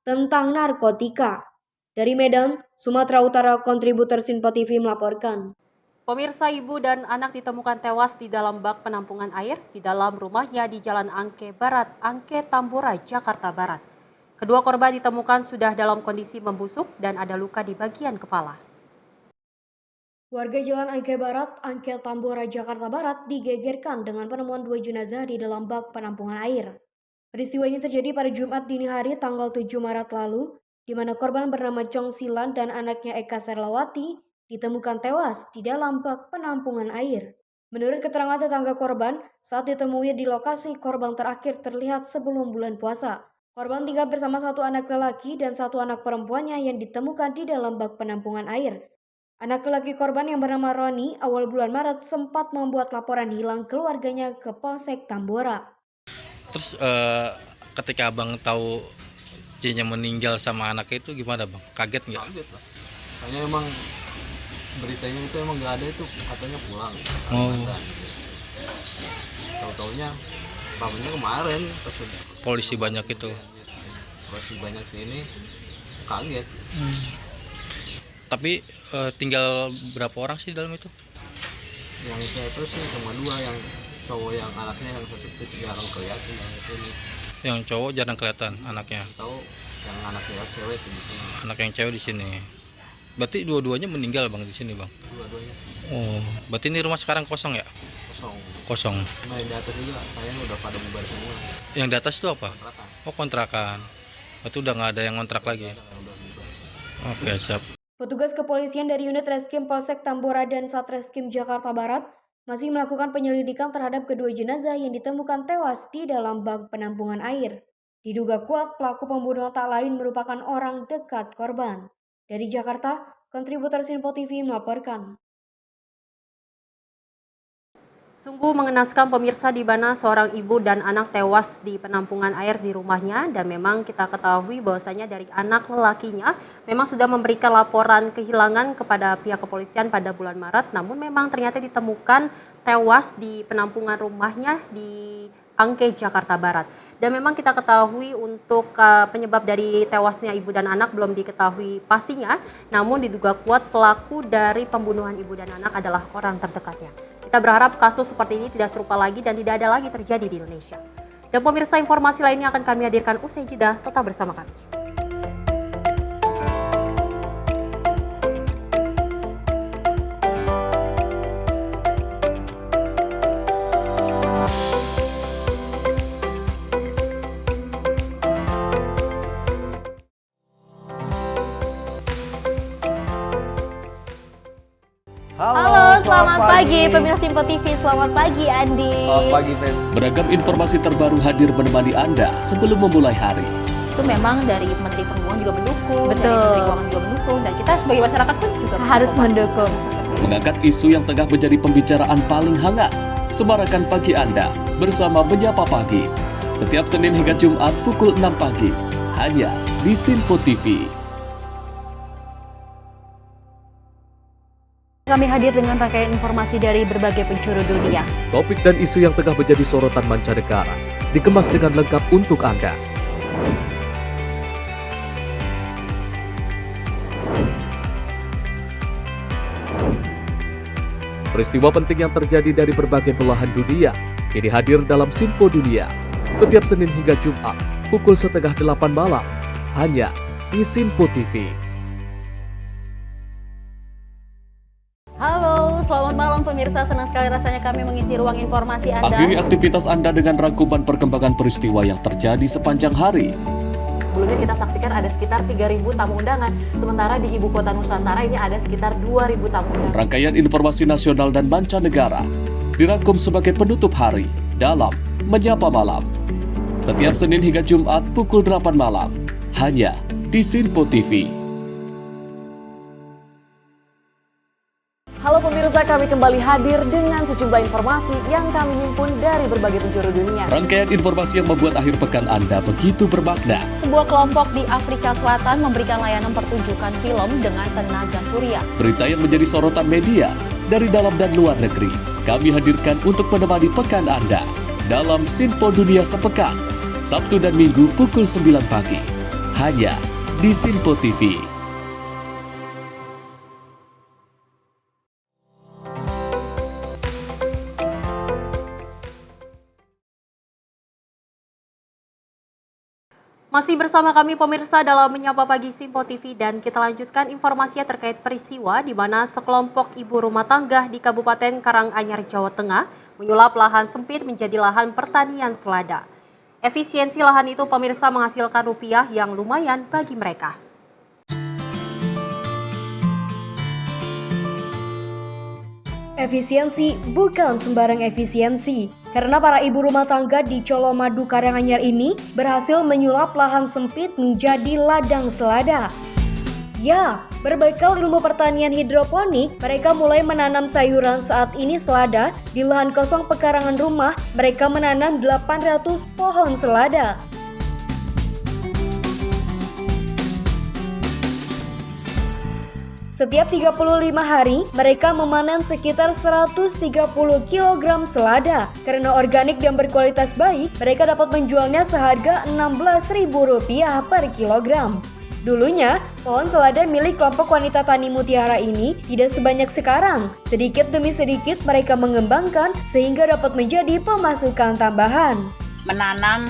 tentang narkotika. Dari Medan, Sumatera Utara, kontributor Sinpo TV melaporkan. Pemirsa, ibu dan anak ditemukan tewas di dalam bak penampungan air di dalam rumahnya di Jalan Angke Barat, Angke Tambora, Jakarta Barat. Kedua korban ditemukan sudah dalam kondisi membusuk dan ada luka di bagian kepala. Warga Jalan Angke Barat, Angke Tambora, Jakarta Barat digegerkan dengan penemuan 2 jenazah di dalam bak penampungan air. Peristiwa ini terjadi pada Jumat dini hari tanggal 7 Maret lalu, di mana korban bernama Chong Silan dan anaknya Eka Serlawati ditemukan tewas di dalam bak penampungan air. Menurut keterangan tetangga korban, saat ditemui di lokasi korban terakhir terlihat sebelum bulan puasa. Korban tinggal bersama 1 anak lelaki dan 1 anak perempuannya yang ditemukan di dalam bak penampungan air. Anak lelaki korban yang bernama Roni awal bulan Maret sempat membuat laporan hilang keluarganya ke Polsek Tambora. Terus ketika abang tahu dirinya meninggal sama anaknya itu gimana bang? Kaget nggak? Kaget lah. Kayaknya emang beritanya itu emang nggak ada, itu katanya pulang. Tahu-taunya bangunnya kemarin. Polisi banyak itu. Polisi banyak sini, kaget. Tapi tinggal berapa orang sih dalam itu? Yang saya terus sih cuma 2, yang cowok yang anaknya yang 1 itu jarang kelihatan ini. Yang cowok jarang kelihatan anaknya. Tahu yang anaknya cewek di sini. Anak yang cewek di sini. Berarti dua-duanya meninggal bang di sini bang? Dua-duanya. Oh, berarti ini rumah sekarang kosong ya? Kosong. Nah, yang di atas juga kayaknya udah pada bubar semua. Yang di atas itu apa? Kontrakan. Oh, kontrakan. Berarti udah nggak ada yang kontrak lagi? Oke, siap. Petugas kepolisian dari unit Reskrim Polsek Tambora dan Satreskrim Jakarta Barat masih melakukan penyelidikan terhadap kedua jenazah yang ditemukan tewas di dalam bak penampungan air. Diduga kuat pelaku pembunuhan tak lain merupakan orang dekat korban. Dari Jakarta, kontributor Sinpo TV melaporkan. Sungguh mengenaskan pemirsa, di mana seorang ibu dan anak tewas di penampungan air di rumahnya, dan memang kita ketahui bahwasanya dari anak lelakinya memang sudah memberikan laporan kehilangan kepada pihak kepolisian pada bulan Maret, namun memang ternyata ditemukan tewas di penampungan rumahnya di Angke, Jakarta Barat. Dan memang kita ketahui untuk penyebab dari tewasnya ibu dan anak belum diketahui pastinya, namun diduga kuat pelaku dari pembunuhan ibu dan anak adalah orang terdekatnya. Kita berharap kasus seperti ini tidak serupa lagi dan tidak ada lagi terjadi di Indonesia. Dan pemirsa, informasi lainnya akan kami hadirkan usai jeda, tetap bersama kami. Halo, selamat pagi pemirsa Simpo TV. Selamat pagi Andi. Selamat pagi, Fen. Beragam informasi terbaru hadir menemani Anda sebelum memulai hari. Itu memang dari Menteri Perhubungan juga mendukung, Betul. dari Menteri Keuangan juga mendukung, dan kita sebagai masyarakat pun juga harus mendukung. Mengangkat isu yang tengah menjadi pembicaraan paling hangat. Semarakan pagi Anda bersama Menyapa Pagi. Setiap Senin hingga Jumat pukul 6 pagi. Hanya di Simpo TV. Kami hadir dengan rangkaian informasi dari berbagai penjuru dunia. Topik dan isu yang tengah menjadi sorotan mancanegara dikemas dengan lengkap untuk Anda. Peristiwa penting yang terjadi dari berbagai belahan dunia kini hadir dalam Simpo Dunia. Setiap Senin hingga Jumat pukul 7:30 malam hanya di Simpo TV. Halo, selamat malam pemirsa. Senang sekali rasanya kami mengisi ruang informasi Anda. Akhiri aktivitas Anda dengan rangkuman perkembangan peristiwa yang terjadi sepanjang hari. Sebelumnya kita saksikan ada sekitar 3.000 tamu undangan, sementara di Ibu Kota Nusantara ini ada sekitar 2.000 tamu undangan. Rangkaian informasi nasional dan mancanegara dirangkum sebagai penutup hari dalam Menyapa Malam. Setiap Senin hingga Jumat pukul 8 malam, hanya di Simpo TV. Halo pemirsa, kami kembali hadir dengan sejumlah informasi yang kami himpun dari berbagai penjuru dunia. Rangkaian informasi yang membuat akhir pekan Anda begitu bermakna. Sebuah kelompok di Afrika Selatan memberikan layanan pertunjukan film dengan tenaga surya. Berita yang menjadi sorotan media dari dalam dan luar negeri kami hadirkan untuk menemani pekan Anda dalam Simpo Dunia Sepekan, Sabtu dan Minggu pukul 9 pagi. Hanya di Simpo TV. Masih bersama kami pemirsa dalam Menyapa Pagi Simpo TV, dan kita lanjutkan informasinya terkait peristiwa di mana sekelompok ibu rumah tangga di Kabupaten Karanganyar, Jawa Tengah menyulap lahan sempit menjadi lahan pertanian selada. Efisiensi lahan itu pemirsa menghasilkan rupiah yang lumayan bagi mereka. Efisiensi bukan sembarang efisiensi, karena para ibu rumah tangga di Colomadu Karanganyar ini berhasil menyulap lahan sempit menjadi ladang selada. Ya, berbekal ilmu pertanian hidroponik, mereka mulai menanam sayuran. Saat ini selada di lahan kosong pekarangan rumah, mereka menanam 800 pohon selada. Setiap 35 hari, mereka memanen sekitar 130 kg selada. Karena organik dan berkualitas baik, mereka dapat menjualnya seharga Rp16.000 per kilogram. Dulunya, pohon selada milik kelompok wanita tani Mutiara ini tidak sebanyak sekarang. Sedikit demi sedikit mereka mengembangkan sehingga dapat menjadi pemasukan tambahan. Menanam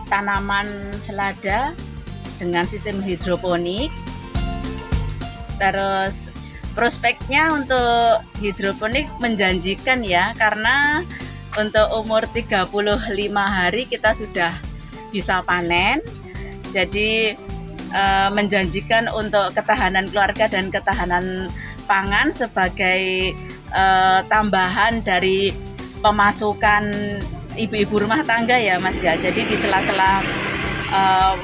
tanaman selada dengan sistem hidroponik. Terus prospeknya untuk hidroponik menjanjikan ya, karena untuk umur 35 hari kita sudah bisa panen. Jadi menjanjikan untuk ketahanan keluarga dan ketahanan pangan sebagai tambahan dari pemasukan ibu-ibu rumah tangga ya Mas ya. Jadi di sela-sela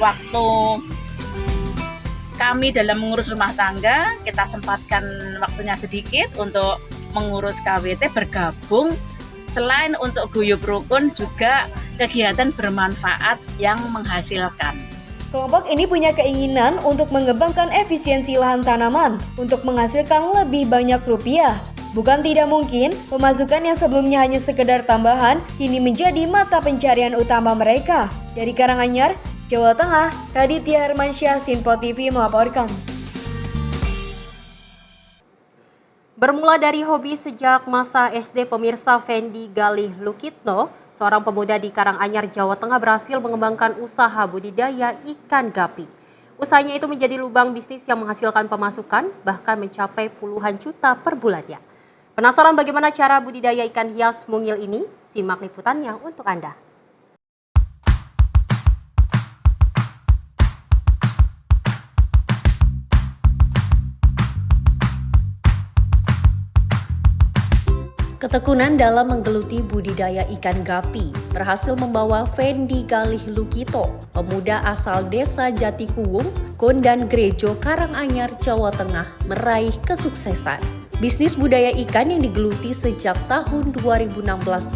waktu kami dalam mengurus rumah tangga, kita sempatkan waktunya sedikit untuk mengurus KWT bergabung selain untuk guyup rukun juga kegiatan bermanfaat yang menghasilkan. Kelompok ini punya keinginan untuk mengembangkan efisiensi lahan tanaman untuk menghasilkan lebih banyak rupiah. Bukan tidak mungkin, pemasukan yang sebelumnya hanya sekedar tambahan, kini menjadi mata pencarian utama mereka. Dari Karanganyar, Jawa Tengah, Raditya Hermansyah, Sinpo TV melaporkan. Bermula dari hobi sejak masa SD, pemirsa, Fendi Galih Lukitno, seorang pemuda di Karanganyar, Jawa Tengah berhasil mengembangkan usaha budidaya ikan gapi. Usahanya itu menjadi lubang bisnis yang menghasilkan pemasukan bahkan mencapai puluhan juta per bulannya. Penasaran bagaimana cara budidaya ikan hias mungil ini? Simak liputannya untuk Anda. Ketekunan dalam menggeluti budidaya ikan gapi berhasil membawa Fendi Galih Lukito, pemuda asal desa Jatikuwung, Gondan Grejo, Karanganyar, Jawa Tengah, meraih kesuksesan. Bisnis budaya ikan yang digeluti sejak tahun 2016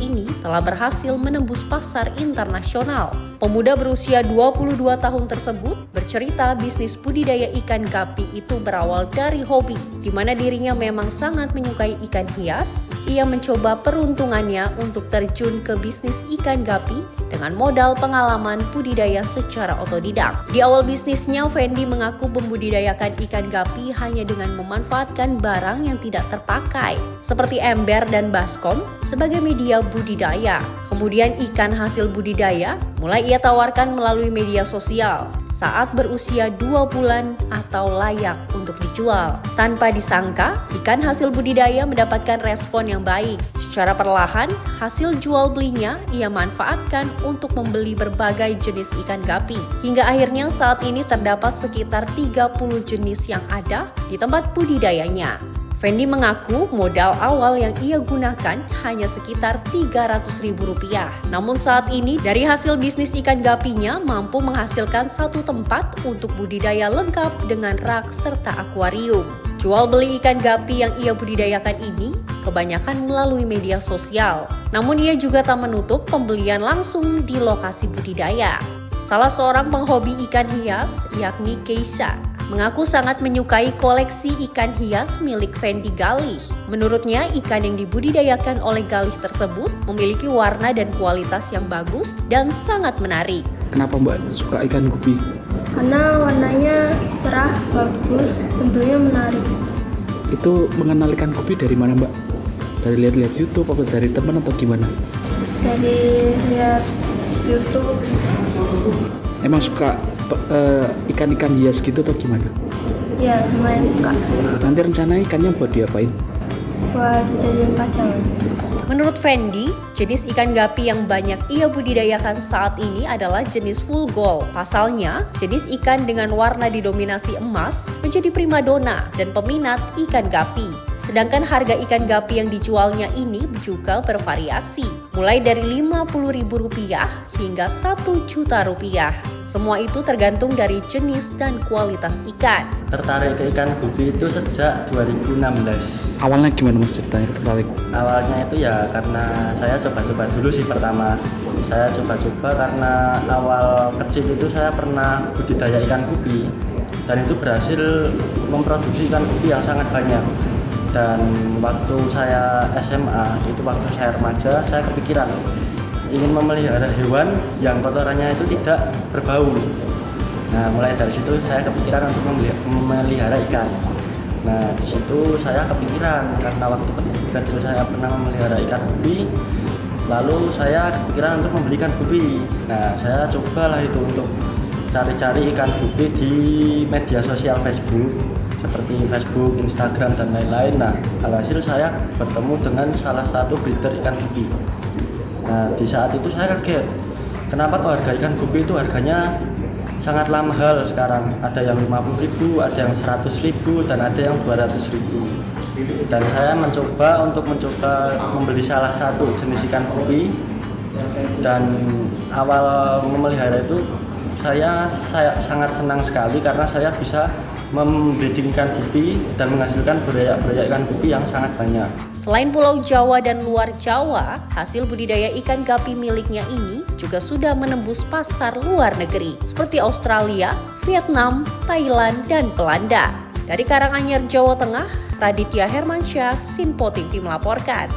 ini telah berhasil menembus pasar internasional. Pemuda berusia 22 tahun tersebut bercerita bisnis budidaya ikan gapi itu berawal dari hobi, di mana dirinya memang sangat menyukai ikan hias. Ia mencoba peruntungannya untuk terjun ke bisnis ikan gapi dengan modal pengalaman budidaya secara otodidak. Di awal bisnisnya, Fendi mengaku membudidayakan ikan gapi hanya dengan memanfaatkan barang yang tidak terpakai, seperti ember dan baskom sebagai media budidaya. Kemudian ikan hasil budidaya mulai ia tawarkan melalui media sosial saat berusia 2 bulan atau layak untuk dijual. Tanpa disangka, ikan hasil budidaya mendapatkan respon yang baik. Secara perlahan, hasil jual belinya ia manfaatkan untuk membeli berbagai jenis ikan gapi. Hingga akhirnya saat ini terdapat sekitar 30 jenis yang ada di tempat budidayanya. Fendi mengaku modal awal yang ia gunakan hanya sekitar Rp300.000. Namun saat ini dari hasil bisnis ikan gapinya mampu menghasilkan satu tempat untuk budidaya lengkap dengan rak serta akuarium. Jual beli ikan gapi yang ia budidayakan ini kebanyakan melalui media sosial. Namun ia juga tak menutup pembelian langsung di lokasi budidaya. Salah seorang penghobi ikan hias yakni Keisha mengaku sangat menyukai koleksi ikan hias milik Fendi Galih. Menurutnya, ikan yang dibudidayakan oleh Galih tersebut memiliki warna dan kualitas yang bagus dan sangat menarik. Kenapa Mbak suka ikan gupi? Karena warnanya cerah, bagus, bentuknya menarik. Itu mengenal ikan gupi dari mana Mbak? Dari lihat-lihat YouTube atau dari teman atau gimana? Dari lihat YouTube. Emang suka ikan-ikan hias gitu atau gimana? Ya, lumayan suka. Nanti rencana ikannya buat diapain? Buat dijadiin pajangan. Menurut Fendi, jenis ikan gapi yang banyak ia budidayakan saat ini adalah jenis full gold. Pasalnya, jenis ikan dengan warna didominasi emas menjadi primadona dan peminat ikan gapi. Sedangkan harga ikan gapi yang dijualnya ini juga bervariasi, mulai dari Rp50.000 hingga Rp1.000.000. Semua itu tergantung dari jenis dan kualitas ikan. Tertarik ke ikan gupi itu sejak 2016. Awalnya gimana Mas ceritanya tertarik? Awalnya itu ya karena saya coba-coba dulu sih pertama. Saya coba-coba karena awal kecil itu saya pernah budidaya ikan gupi dan itu berhasil memproduksi ikan gupi yang sangat banyak. Dan waktu saya SMA, itu waktu saya remaja, saya kepikiran ingin memelihara hewan yang kotorannya itu tidak berbau. Nah, mulai dari situ saya kepikiran untuk memelihara ikan. Nah, di situ saya kepikiran karena waktu kecil saya pernah memelihara ikan gupi, lalu saya kepikiran untuk membeli ikan gupi. Nah, saya cobalah itu untuk cari-cari ikan gupi di media sosial Facebook, seperti Facebook, Instagram, dan lain-lain. Nah, alhasil saya bertemu dengan salah satu breeder ikan gupi. Nah, di saat itu saya kaget. Kenapa kok harga ikan gupi itu harganya sangatlah mahal sekarang? Ada yang Rp50.000, ada yang Rp100.000, dan ada yang Rp200.000. Dan saya mencoba membeli salah satu jenis ikan gupi. Dan awal memelihara itu saya sangat senang sekali karena saya bisa membreedingkan gupi dan menghasilkan budidaya ikan gupi yang sangat banyak. Selain Pulau Jawa dan luar Jawa, hasil budidaya ikan gapi miliknya ini juga sudah menembus pasar luar negeri seperti Australia, Vietnam, Thailand, dan Belanda. Dari Karanganyar, Jawa Tengah, Raditya Hermansyah, Sinpo TV melaporkan.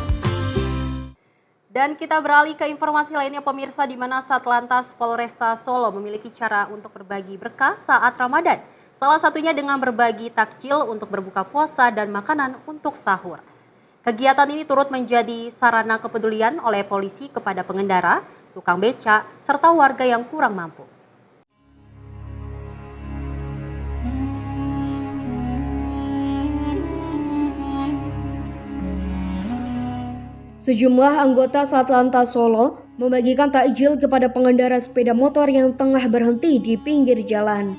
Dan kita beralih ke informasi lainnya pemirsa, di mana Satlantas Polresta Solo memiliki cara untuk berbagi berkah saat Ramadan. Salah satunya dengan berbagi takjil untuk berbuka puasa dan makanan untuk sahur. Kegiatan ini turut menjadi sarana kepedulian oleh polisi kepada pengendara, tukang beca, serta warga yang kurang mampu. Sejumlah anggota Satlantas Solo membagikan takjil kepada pengendara sepeda motor yang tengah berhenti di pinggir jalan.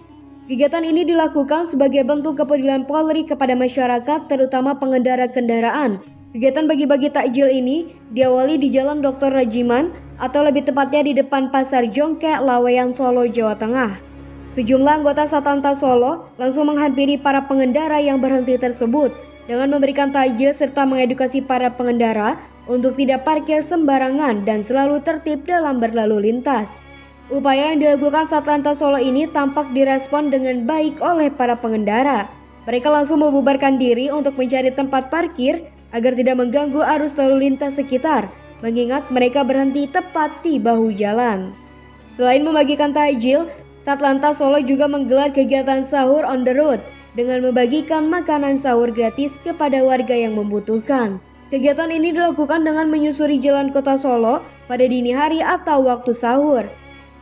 Kegiatan ini dilakukan sebagai bentuk kepedulian Polri kepada masyarakat, terutama pengendara kendaraan. Kegiatan bagi-bagi takjil ini diawali di Jalan Dr. Rajiman atau lebih tepatnya di depan Pasar Jongkek, Laweyan, Solo, Jawa Tengah. Sejumlah anggota Satlantas Solo langsung menghampiri para pengendara yang berhenti tersebut dengan memberikan takjil serta mengedukasi para pengendara untuk tidak parkir sembarangan dan selalu tertib dalam berlalu lintas. Upaya yang dilakukan Satlantas Solo ini tampak direspon dengan baik oleh para pengendara. Mereka langsung membubarkan diri untuk mencari tempat parkir agar tidak mengganggu arus lalu lintas sekitar, mengingat mereka berhenti tepat di bahu jalan. Selain membagikan takjil, Satlantas Solo juga menggelar kegiatan sahur on the road dengan membagikan makanan sahur gratis kepada warga yang membutuhkan. Kegiatan ini dilakukan dengan menyusuri jalan kota Solo pada dini hari atau waktu sahur.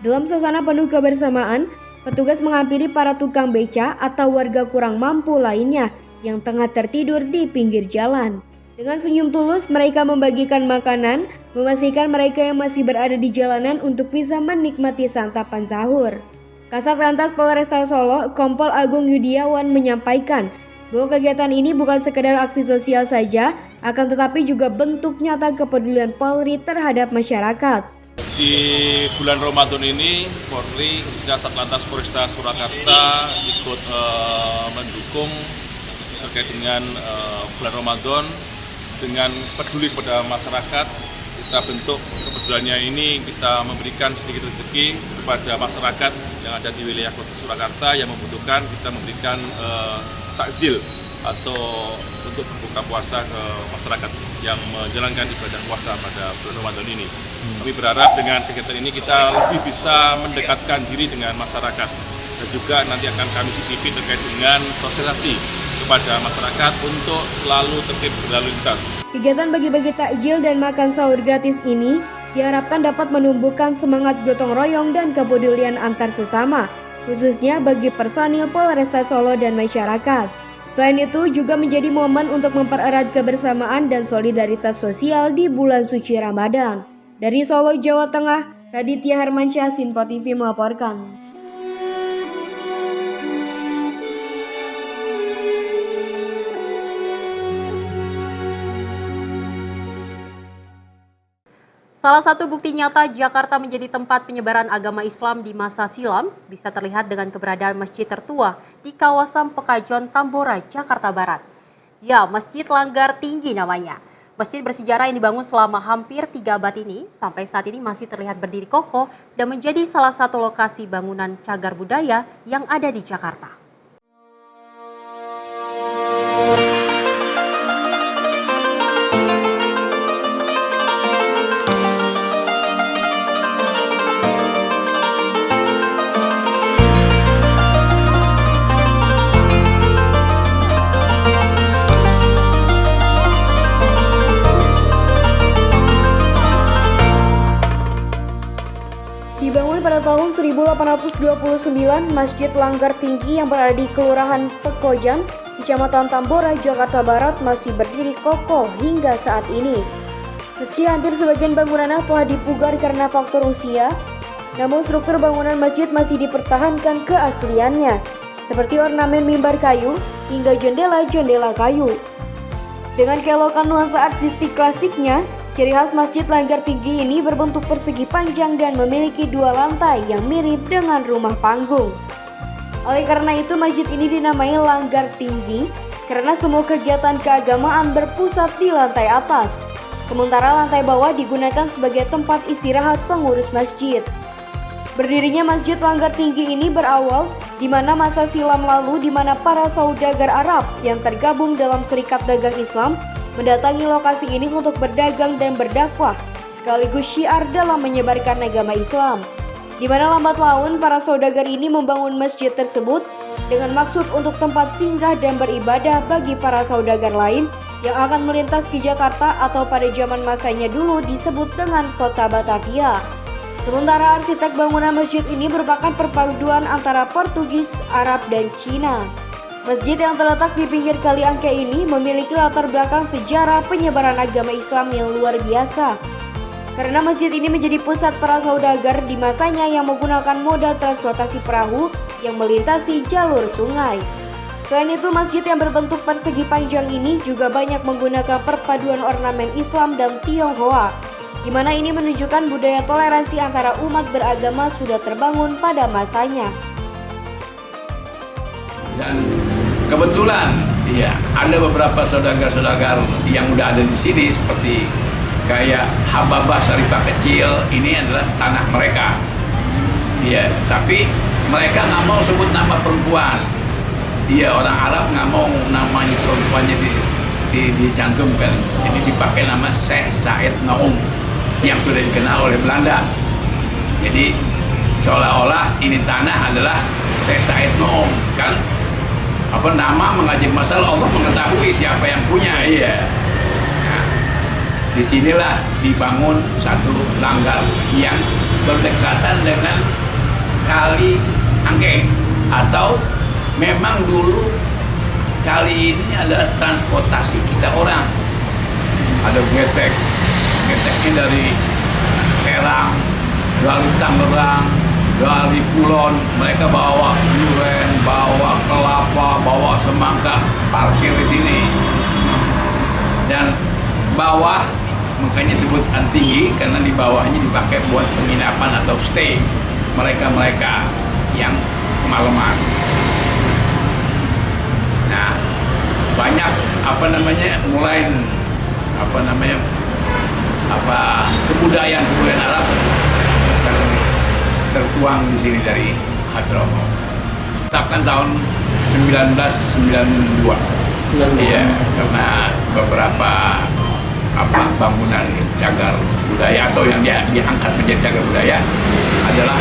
Dalam suasana penuh kebersamaan, petugas menghampiri para tukang beca atau warga kurang mampu lainnya yang tengah tertidur di pinggir jalan. Dengan senyum tulus, mereka membagikan makanan, memastikan mereka yang masih berada di jalanan untuk bisa menikmati santapan sahur. Kasat Lantas Polresta Solo, Kompol Agung Yudiawan menyampaikan bahwa kegiatan ini bukan sekedar aksi sosial saja, akan tetapi juga bentuk nyata kepedulian Polri terhadap masyarakat. Di bulan Ramadan ini, Polri khususnya Satlantas Polresta Surakarta ikut mendukung terkait dengan bulan Ramadan dengan peduli kepada masyarakat. Kita bentuk kepeduliannya ini, kita memberikan sedikit rezeki kepada masyarakat yang ada di wilayah Kota Surakarta yang membutuhkan. Kita memberikan takjil atau untuk berbuka puasa ke masyarakat yang menjalankan ibadah puasa pada bulan Ramadan ini. Kami berharap dengan kegiatan ini kita lebih bisa mendekatkan diri dengan masyarakat dan juga nanti akan kami sisipi terkait dengan sosialisasi kepada masyarakat untuk selalu tertib berlalu lintas. Kegiatan bagi-bagi takjil dan makan sahur gratis ini diharapkan dapat menumbuhkan semangat gotong royong dan kepedulian antar sesama, khususnya bagi personil Polresta Solo dan masyarakat. Selain itu juga menjadi momen untuk mempererat kebersamaan dan solidaritas sosial di bulan suci Ramadan. Dari Solo, Jawa Tengah, Raditya Hermansyah, Sinpo TV melaporkan. Salah satu bukti nyata Jakarta menjadi tempat penyebaran agama Islam di masa silam bisa terlihat dengan keberadaan masjid tertua di kawasan Pekajon, Tambora, Jakarta Barat. Ya, Masjid Langgar Tinggi namanya. Masjid bersejarah yang dibangun selama hampir 3 abad ini sampai saat ini masih terlihat berdiri kokoh dan menjadi salah satu lokasi bangunan cagar budaya yang ada di Jakarta. Dibangun pada tahun 1829, Masjid Langgar Tinggi yang berada di Kelurahan Pekojan, Kecamatan Tambora, Jakarta Barat masih berdiri kokoh hingga saat ini. Meski hampir sebagian bangunannya telah dipugar karena faktor usia, namun struktur bangunan masjid masih dipertahankan keasliannya, seperti ornamen mimbar kayu hingga jendela-jendela kayu. Dengan keelokan nuansa artistik klasiknya, Ciri khas Masjid Langgar Tinggi ini berbentuk persegi panjang dan memiliki 2 lantai yang mirip dengan rumah panggung. Oleh karena itu, masjid ini dinamai Langgar Tinggi karena semua kegiatan keagamaan berpusat di lantai atas. Sementara lantai bawah digunakan sebagai tempat istirahat pengurus masjid. Berdirinya Masjid Langgar Tinggi ini berawal di mana masa silam lalu di mana para saudagar Arab yang tergabung dalam Serikat Dagang Islam mendatangi lokasi ini untuk berdagang dan berdakwah, sekaligus syiar dalam menyebarkan agama Islam. Di mana lambat laun para saudagar ini membangun masjid tersebut dengan maksud untuk tempat singgah dan beribadah bagi para saudagar lain yang akan melintas ke Jakarta atau pada zaman masanya dulu disebut dengan Kota Batavia. Sementara arsitek bangunan masjid ini merupakan perpaduan antara Portugis, Arab, dan Cina. Masjid yang terletak di pinggir Kali Angke ini memiliki latar belakang sejarah penyebaran agama Islam yang luar biasa. Karena masjid ini menjadi pusat para saudagar di masanya yang menggunakan moda transportasi perahu yang melintasi jalur sungai. Selain itu, masjid yang berbentuk persegi panjang ini juga banyak menggunakan perpaduan ornamen Islam dan Tionghoa, di mana ini menunjukkan budaya toleransi antara umat beragama sudah terbangun pada masanya. Dan kebetulan ya ada beberapa saudagar-saudagar yang udah ada di sini seperti kayak Hababah Syarifah kecil, ini adalah tanah mereka. Iya, tapi mereka nggak mau sebut nama perempuan. Iya, orang Arab nggak mau namanya perempuannya dicantumkan. Jadi dipakai nama Syekh Said Naum yang sudah dikenal oleh Belanda. Jadi seolah-olah ini tanah adalah Syekh Said Naum, kan? Nama mengajib masalah Allah mengetahui siapa yang punya. Iya. Nah, disinilah dibangun satu langgar yang berdekatan dengan Kali Angke, atau memang dulu kali ini adalah transportasi kita orang. Ada geteknya dari Serang, dari Tangerang, dari Kulon, mereka bawa durian, bawa kelapa, bawa semangka, parkir di sini. Dan bawah, makanya sebut tinggi karena di bawahnya dipakai buat penginapan atau stay mereka-mereka yang kemalaman. Nah, banyak mulai kebudayaan Arab tertuang di sini dari Hadramaut. Tetapkan tahun 1992. Iya, karena beberapa bangunan cagar budaya atau yang diangkat menjadi cagar budaya adalah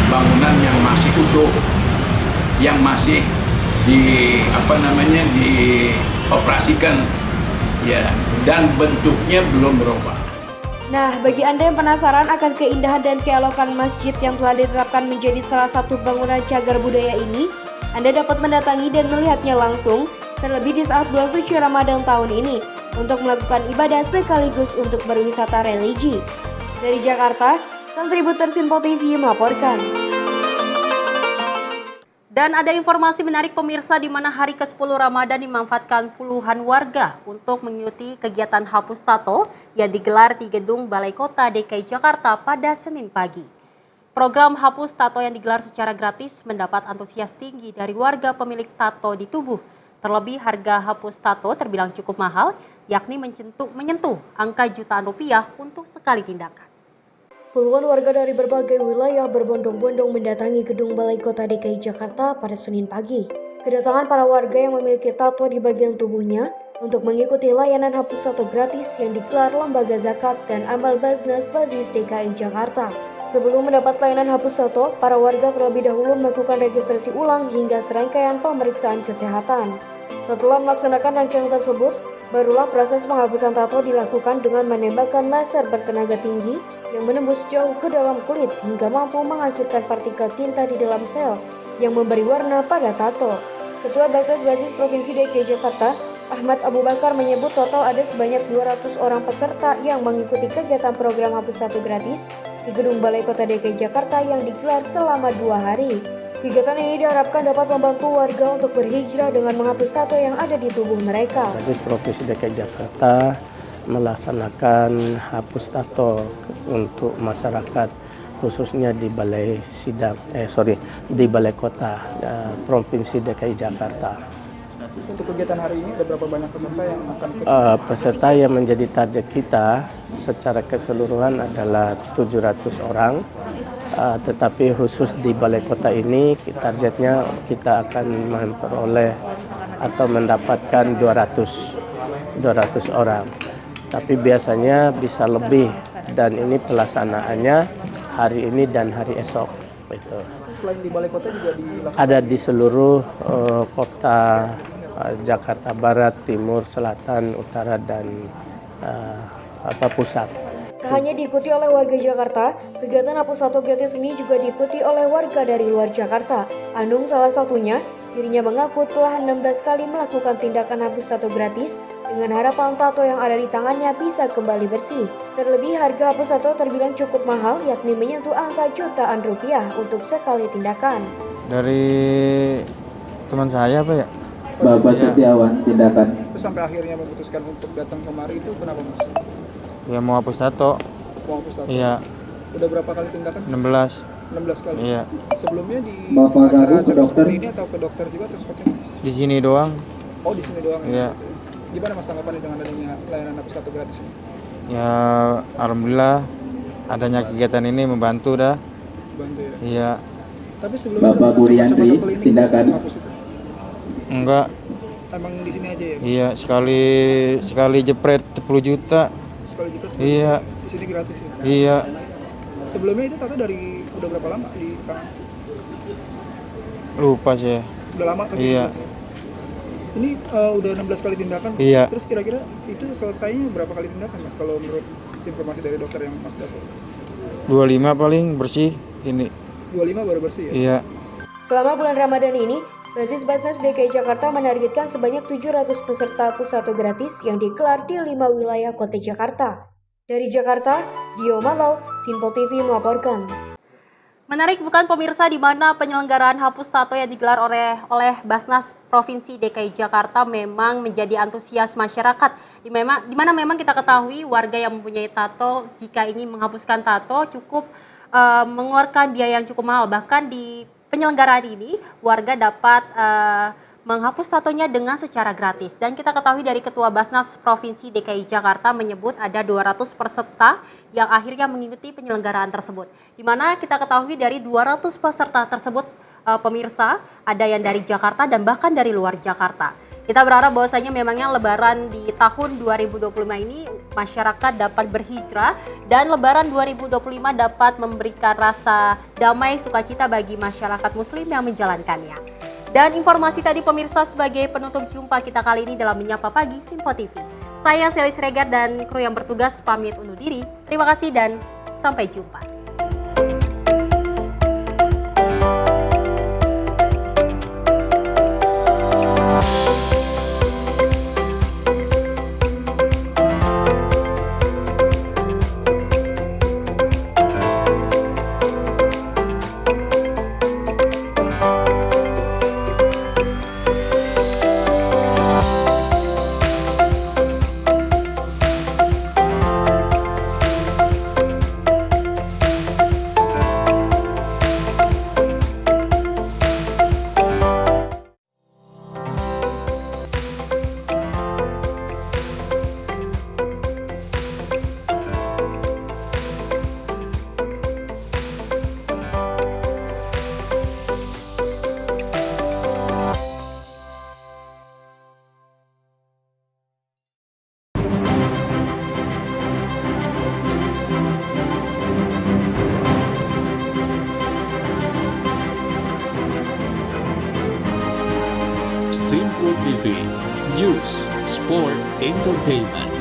bangunan yang masih utuh, yang masih dioperasikan ya, dan bentuknya belum berubah. Nah, bagi Anda yang penasaran akan keindahan dan keelokan masjid yang telah ditetapkan menjadi salah satu bangunan cagar budaya ini, Anda dapat mendatangi dan melihatnya langsung, terlebih di saat bulan suci Ramadan tahun ini, untuk melakukan ibadah sekaligus untuk berwisata religi. Dari Jakarta, kontributor Sinpo TV melaporkan. Dan ada informasi menarik pemirsa di mana hari ke-10 Ramadan dimanfaatkan puluhan warga untuk mengikuti kegiatan hapus tato yang digelar di gedung Balai Kota DKI Jakarta pada Senin pagi. Program hapus tato yang digelar secara gratis mendapat antusias tinggi dari warga pemilik tato di tubuh. Terlebih harga hapus tato terbilang cukup mahal, yakni menyentuh angka jutaan rupiah untuk sekali tindakan. Puluhan warga dari berbagai wilayah berbondong-bondong mendatangi gedung Balai Kota DKI Jakarta pada Senin pagi. Kedatangan para warga yang memiliki tato di bagian tubuhnya untuk mengikuti layanan hapus tato gratis yang digelar Lembaga Zakat dan Amal Basnas Basis DKI Jakarta. Sebelum mendapat layanan hapus tato, para warga terlebih dahulu melakukan registrasi ulang hingga serangkaian pemeriksaan kesehatan. Setelah melaksanakan rangkaian tersebut, barulah proses penghapusan tato dilakukan dengan menembakkan laser bertenaga tinggi yang menembus jauh ke dalam kulit hingga mampu menghancurkan partikel tinta di dalam sel yang memberi warna pada tato. Ketua Basis Basis Provinsi DKI Jakarta, Ahmad Abu Bakar menyebut total ada sebanyak 200 orang peserta yang mengikuti kegiatan program hapus tato gratis di gedung Balai Kota DKI Jakarta yang digelar selama 2 hari. Kegiatan ini diharapkan dapat membantu warga untuk berhijrah dengan menghapus tato yang ada di tubuh mereka. Basis Provinsi DKI Jakarta melaksanakan hapus tato untuk masyarakat, khususnya di Balai di Balai Kota Provinsi DKI Jakarta. Untuk kegiatan hari ini ada berapa banyak peserta yang akan peserta yang menjadi target kita secara keseluruhan adalah 700 orang, tetapi khusus di Balai Kota ini targetnya kita akan memperoleh atau mendapatkan 200 orang. Tapi biasanya bisa lebih, dan ini pelaksanaannya hari ini dan hari esok. Gitu. Selain di Balai Kota juga dilakukan? Ada di seluruh kota Jakarta Barat, Timur, Selatan, Utara, dan pusat. Tak hanya diikuti oleh warga Jakarta, kegiatan hapus tato gratis ini juga diikuti oleh warga dari luar Jakarta. Anung salah satunya, dirinya mengaku telah 16 kali melakukan tindakan hapus tato gratis dengan harapan tato yang ada di tangannya bisa kembali bersih. Terlebih harga hapus tato terbilang cukup mahal, yakni menyentuh angka jutaan rupiah untuk sekali tindakan. Dari teman saya Pak ya? Bapak Setiawan, tindakan. Terus sampai akhirnya memutuskan untuk datang kemari itu kenapa Mas? Ya mau hapus tato. Mau hapus tato? Iya. Udah berapa kali tindakan? 16 kali? Iya. Sebelumnya di Bapak Garu ke dokter? Ini atau ke dokter juga atau seperti apa? Di sini doang. Oh di sini doang ya? Iya. Gimana Mas tanggapannya dengan adanya layanan hapus tato gratis ini? Ya alhamdulillah adanya kegiatan ini membantu dah. Bantu ya? Iya. Tapi sebelumnya Bapak Buriantri, tindakan. Enggak. Emang di sini aja ya? Iya, sekali jepret 10 juta. Sekali jepret 10 iya. juta. Di sini gratis ya? Iya. Sebelumnya itu tato dari udah berapa lama di tangan? Lupa sih. Udah lama kan? Iya. Ini udah 16 kali tindakan. Iya. Terus kira-kira itu selesainya berapa kali tindakan Mas kalau menurut informasi dari dokter yang Mas dapat? 25 paling bersih ini. 25 baru bersih ya? Iya. Selama bulan Ramadan ini, Basis Basnas DKI Jakarta menargetkan sebanyak 700 peserta hapus tato gratis yang digelar di 5 wilayah kota Jakarta. Dari Jakarta, Dio Malau, Simpo TV melaporkan. Menarik bukan pemirsa, di mana penyelenggaraan hapus tato yang digelar oleh Basnas Provinsi DKI Jakarta memang menjadi antusias masyarakat. Di mana memang kita ketahui warga yang mempunyai tato jika ingin menghapuskan tato cukup mengeluarkan biaya yang cukup mahal. Bahkan di penyelenggaraan ini warga dapat menghapus tatonya dengan secara gratis. Dan kita ketahui dari Ketua Basnas Provinsi DKI Jakarta menyebut ada 200 peserta yang akhirnya mengikuti penyelenggaraan tersebut. Di mana kita ketahui dari 200 peserta tersebut pemirsa ada yang dari Jakarta dan bahkan dari luar Jakarta. Kita berharap bahwasanya memangnya Lebaran di tahun 2025 ini masyarakat dapat berhijrah dan Lebaran 2025 dapat memberikan rasa damai sukacita bagi masyarakat Muslim yang menjalankannya. Dan informasi tadi pemirsa sebagai penutup jumpa kita kali ini dalam Menyapa Pagi Simpo TV. Saya Selis Regar dan kru yang bertugas pamit undur diri. Terima kasih dan sampai jumpa. Simpo TV, News, Sport, Entertainment.